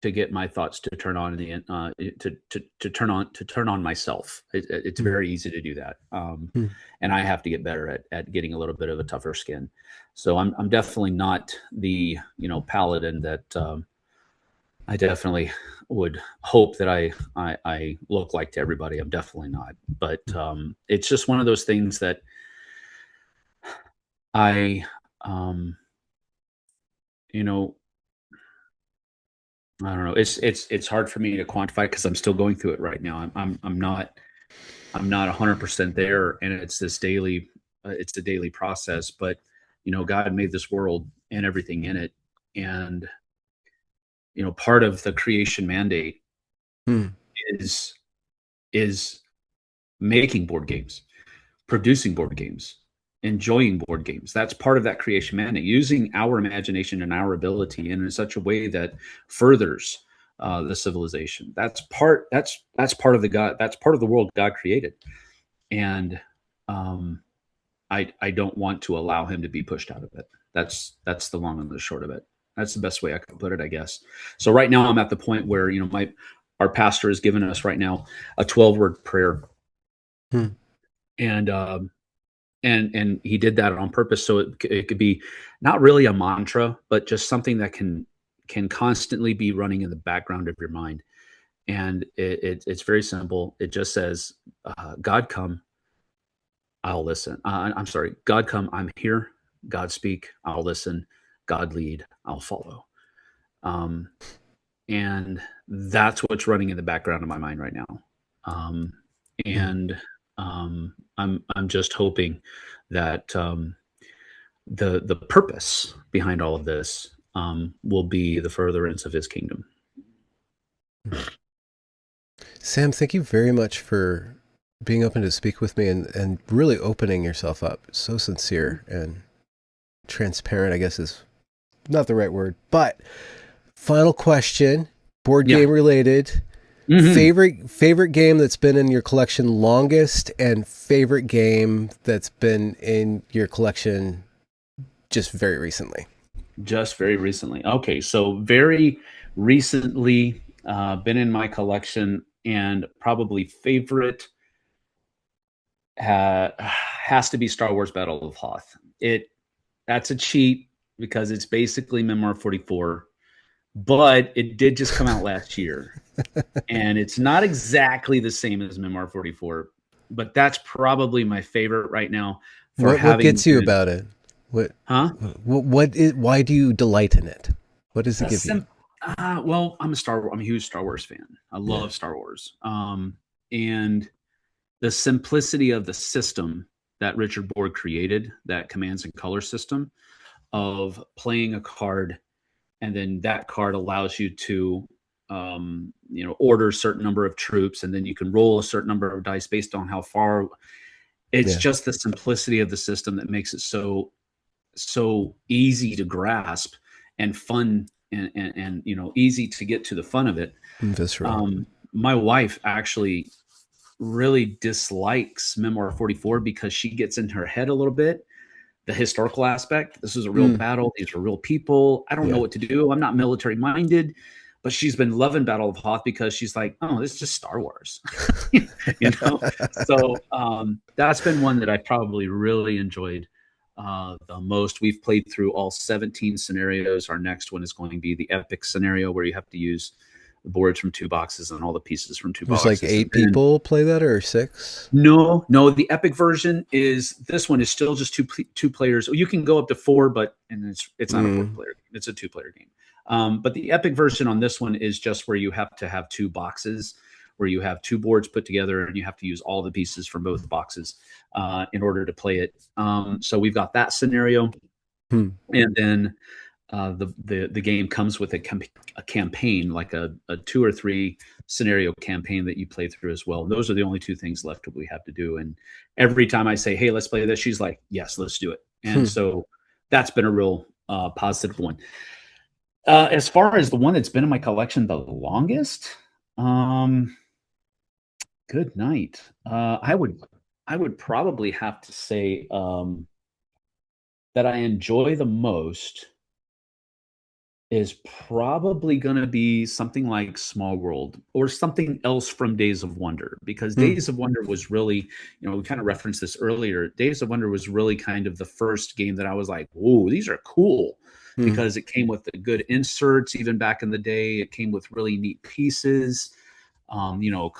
to get my thoughts to turn on to turn on myself. It's Mm. very easy to do that, Mm. and I have to get better at getting a little bit of a tougher skin. So I'm definitely not the paladin that I definitely would hope that I look like to everybody. I'm definitely not, but it's just one of those things that I um, you know I don't know. It's hard for me to quantify because I'm still going through it right now. I'm not 100% there, and it's a daily process. But God made this world and everything in it, and part of the creation mandate Mm. is is making board games, producing board games, enjoying board games. That's part of that creation mandate, using our imagination and our ability in such a way that furthers the civilization. That's part of the God. That's part of the world God created, and um, I don't want to allow him to be pushed out of it. That's the long and the short of it. That's the best way I can put it, I guess. So right now I'm at the point where my our pastor has given us right now a 12-word prayer, Mm. and and he did that on purpose so it could be not really a mantra but just something that can constantly be running in the background of your mind. And it's very simple. It just says, God come, I'll listen. I'm sorry, God come, I'm here. God speak, I'll listen. God lead, I'll follow. um, and that's what's running in the background of my mind right now. um, Mm. and I'm just hoping that the purpose behind all of this will be the furtherance of his kingdom. Sam, thank you very much for being open to speak with me and really opening yourself up. So sincere and transparent, I guess is not the right word. But final question, board Yeah. game related. Hmm. Favorite game that's been in your collection longest, and favorite game that's been in your collection just very recently. Just very recently. Okay, so very recently, been in my collection, and probably favorite has to be Star Wars Battle of Hoth. That's a cheat because it's basically Memoir 44, but it did just come out last year, and it's not exactly the same as Memoir 44, but that's probably my favorite right now for What having gets you been, about it? What huh? why do you delight in it? What does it A give you? sim- well, I'm a huge Star Wars fan. I Yeah. love Star Wars. And the simplicity of the system that Richard Borg created, that commands and color system of playing a card, and then that card allows you to order a certain number of troops, and then you can roll a certain number of dice based on how far. It's Yeah. just the simplicity of the system that makes it so easy to grasp and fun, and easy to get to the fun of it. Visceral. My wife actually really dislikes Memoir 44 because she gets in her head a little bit. The historical aspect. This is a real Mm. battle. These are real people. I don't know Yeah. what to do. I'm not military minded, but she's been loving Battle of Hoth because she's like, oh, this is just Star Wars, you know. So that's been one that I probably really enjoyed the most. We've played through all 17 scenarios. Our next one is going to be the epic scenario where you have to use the boards from two boxes and all the pieces from two There's like boxes. And eight then people play that or six? no, the epic version is this one is still just two players. You can go up to four, but and it's not a four Mm. player game. It's a two-player game. But the epic version on this one is just where you have to have two boxes, where you have two boards put together, and you have to use all the pieces from both boxes in order to play it. So we've got that scenario, Hmm. and then the game comes with a campaign, like a two or three scenario campaign that you play through as well. And those are the only two things left that we have to do. And every time I say, "Hey, let's play this," she's like, "Yes, let's do it." And Hmm. so that's been a real positive one. As far as the one that's been in my collection the longest, um, good night. I would probably have to say that I enjoy the most is probably going to be something like Small World or something else from Days of Wonder, because Hmm. Days of Wonder was really, we kind of referenced this earlier. Days of Wonder was really kind of the first game that I was like, whoa, these are cool, Hmm. because it came with the good inserts. Even back in the day, it came with really neat pieces. um, you know,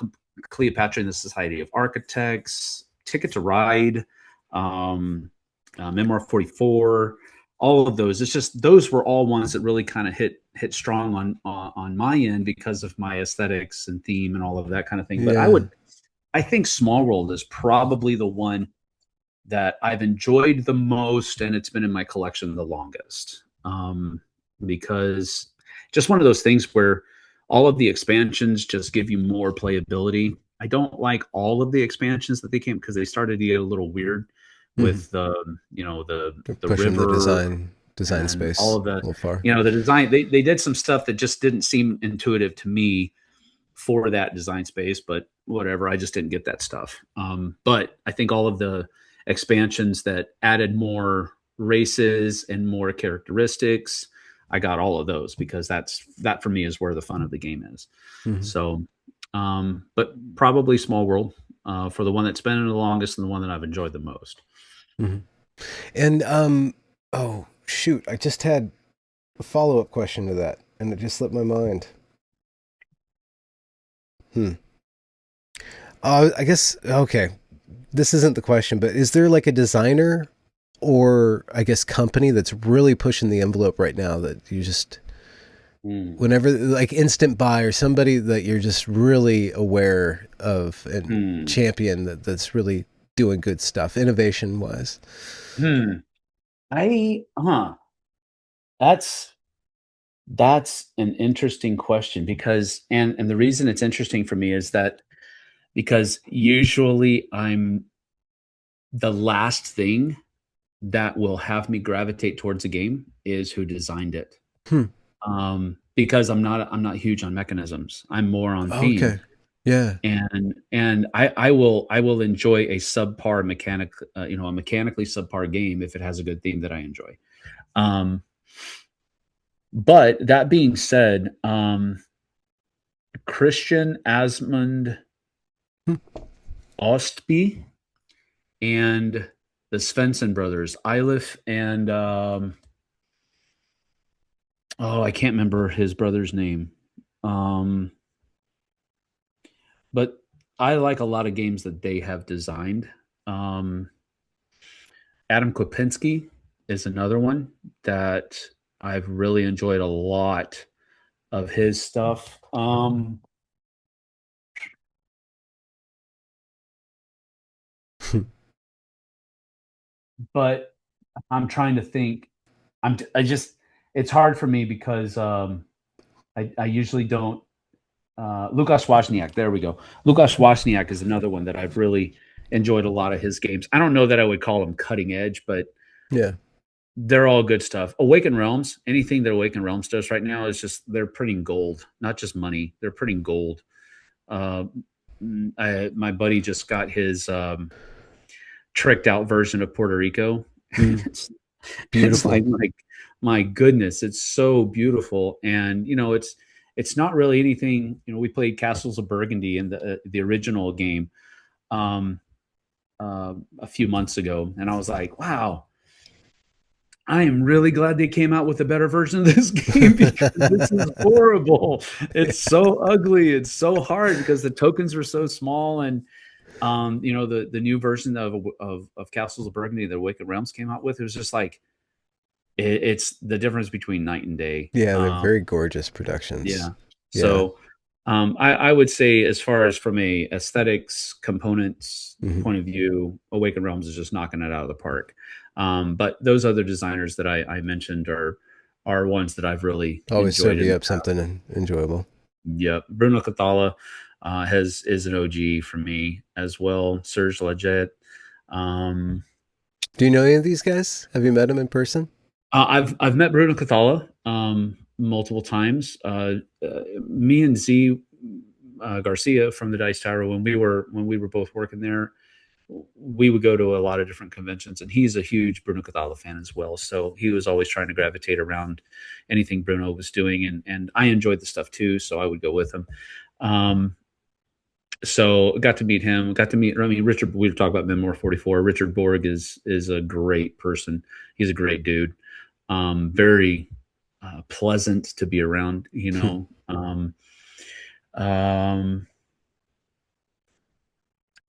Cleopatra and the Society of Architects, Ticket to Ride, um, Memoir 44, all of those. It's just those were all ones that really kind of hit strong on my end because of my aesthetics and theme and all of that kind of thing. But Yeah. I think Small World is probably the one that I've enjoyed the most, and it's been in my collection the longest. Because just one of those things where all of the expansions just give you more playability. I don't like all of the expansions that they came, because they started to get a little weird Hmm. with They're the pushing the river design and all space of the, a little far. the design. They did some stuff that just didn't seem intuitive to me for that design space, but whatever. I just didn't get that stuff. But I think all of the expansions that added more races and more characteristics, I got all of those, because that for me is where the fun of the game is. Hmm. So, but probably Small World, for the one that's been in the longest and the one that I've enjoyed the most. Hmm. And oh shoot, I just had a follow up question to that, and it just slipped my mind. Hmm. I guess okay. This isn't the question, but is there like a designer or I guess company that's really pushing the envelope right now that you just Mm. whenever like instant buy or somebody that you're just really aware of and Hmm. champion that's really doing good stuff innovation wise? Hmm. I that's That's an interesting question, because and the reason it's interesting for me is that because usually I'm the last thing that will have me gravitate towards a game is who designed it. Hmm. Because I'm not huge on mechanisms. I'm more on theme. Okay. Yeah. And I will enjoy a subpar mechanic, a mechanically subpar game if it has a good theme that I enjoy. Um, but that being said, Christian Asmund Hmm. Ostby and the Svensson brothers, Eilif and I can't remember his brother's name. Um, but I like a lot of games that they have designed. Um, Adam Kopinski is another one that I've really enjoyed a lot of his stuff. But I'm trying to think. I just it's hard for me because I usually don't. Lukas Wozniak, there we go. Lukas Wozniak is another one that I've really enjoyed a lot of his games. I don't know that I would call them cutting edge, but Yeah. they're all good stuff. Awaken Realms, anything that Awaken Realms does right now is just they're printing gold, not just money. They're printing gold. Uh, my buddy just got his tricked out version of Puerto Rico. Hmm. it's it's Beautiful. like my goodness, it's so beautiful. And it's not really anything. We played Castles of Burgundy in the original game um a few months ago, and I was like, wow, I am really glad they came out with a better version of this game, because this is horrible. It's so ugly, it's so hard because the tokens were so small. And the new version of Castles of Burgundy that Awakened Realms came out with, it was just like it's the difference between night and day. Yeah, they're very gorgeous productions. Yeah. Yeah. So I would say, as far as from a aesthetics components Hmm. point of view, Awakened Realms is just knocking it out of the park. But those other designers that I mentioned are ones that I've really Always enjoyed serve in you the up something enjoyable. Yep. Bruno Cathala is an OG for me as well. Serge Leggett. Um, Do you know any of these guys? Have you met them in person? I've met Bruno Cathala multiple times. Me and Z Garcia from the Dice Tower, when we were both working there, we would go to a lot of different conventions, and he's a huge Bruno Cathala fan as well. So he was always trying to gravitate around anything Bruno was doing, and I enjoyed the stuff too. So I would go with him. Um, so got to meet him. Got to meet. I mean, Richard. We talked about Memoir 44. Richard Borg is a great person. He's a great dude. Very pleasant to be around. You know. Um,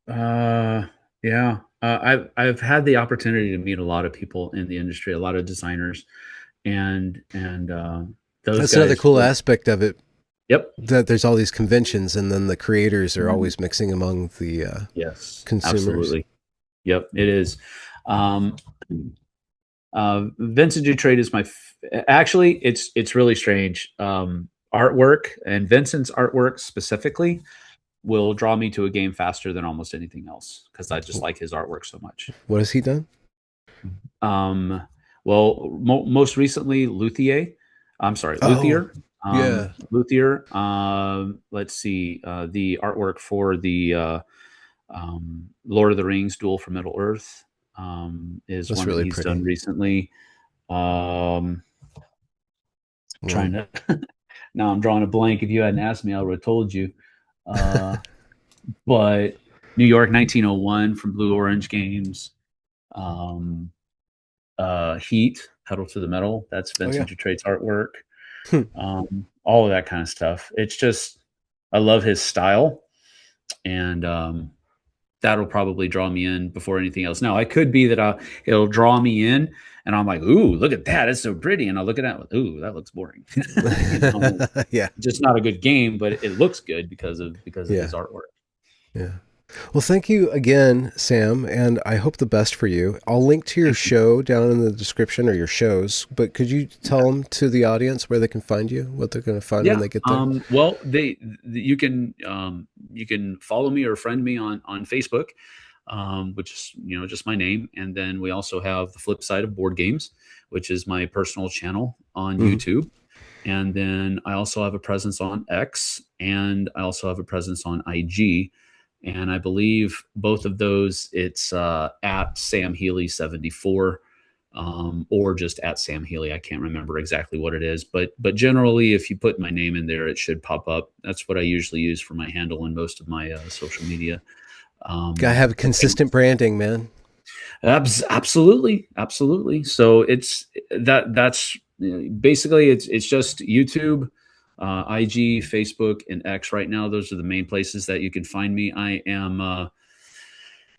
uh, yeah. I've had the opportunity to meet a lot of people in the industry, a lot of designers, and those That's another guys. cool aspect of it. Yep. That there's all these conventions, and then the creators are always mixing among the Yes. consumers. Absolutely. Yep. It is. Um, Vintage trade is actually it's really strange. Artwork and Vincent's artwork specifically will draw me to a game faster than almost anything else because I just like his artwork so much. What has he done? Well, most recently, Luthier. I'm sorry, Luthier. Yeah. Luthier. Let's see. The artwork for the Lord of the Rings Duel for Middle Earth is That's one really that he's pretty. done recently. Trying to. Now I'm drawing a blank. If you hadn't asked me, I would have told you. But New York 1901 from Blue Orange Games. Heat, Pedal to the Metal. That's Vincent Dutrait's artwork. All of that kind of stuff. It's just, I love his style, and that'll probably draw me in before anything else. Now, it could be that it'll draw me in, and I'm like, "Ooh, look at that! It's so pretty." And I'll look at that, "Ooh, that looks boring." Yeah, just not a good game, but it looks good because of his artwork. Yeah. Well, thank you again, Sam, and I hope the best for you. I'll link to your show down in the description, or your shows, but could you tell them to the audience where they can find you, what they're going to find when they get there? Well, you can follow me or friend me on Facebook, which is just my name, and then we also have the flip side of Board Games, which is my personal channel on YouTube. And then I also have a presence on X, and I also have a presence on IG. And I believe both of those, it's at Sam Healey 74, or just at Sam Healey. I can't remember exactly what it is, but generally, if you put my name in there, it should pop up. That's what I usually use for my handle in most of my social media. Gotta have consistent branding, man. Absolutely. So that's basically it's just YouTube, IG, Facebook, and X right now. Those are the main places that you can find me. I am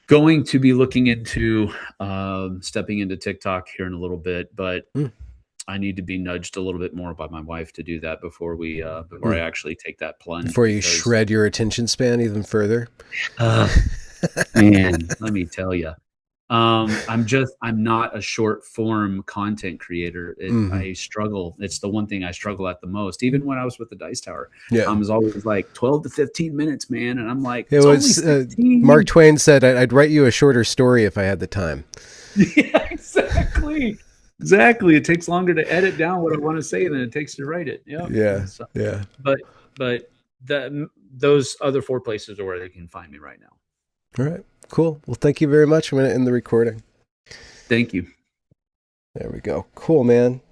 going to be looking into stepping into TikTok here in a little bit, but I need to be nudged a little bit more by my wife to do that before I actually take that plunge. Before you shred your attention span even further. Man, let me tell you. I'm not a short form content creator. I struggle. It's the one thing I struggle at the most. Even when I was with the Dice Tower, I was always like 12 to 15 minutes, man. And I'm like, it was Mark Twain said, I'd write you a shorter story if I had the time. Yeah, exactly. It takes longer to edit down what I want to say than it takes to write it. Yeah. So, yeah. But those other 4 places are where they can find me right now. All right. Cool. Well, thank you very much. I'm going to end the recording. Thank you. There we go. Cool, man.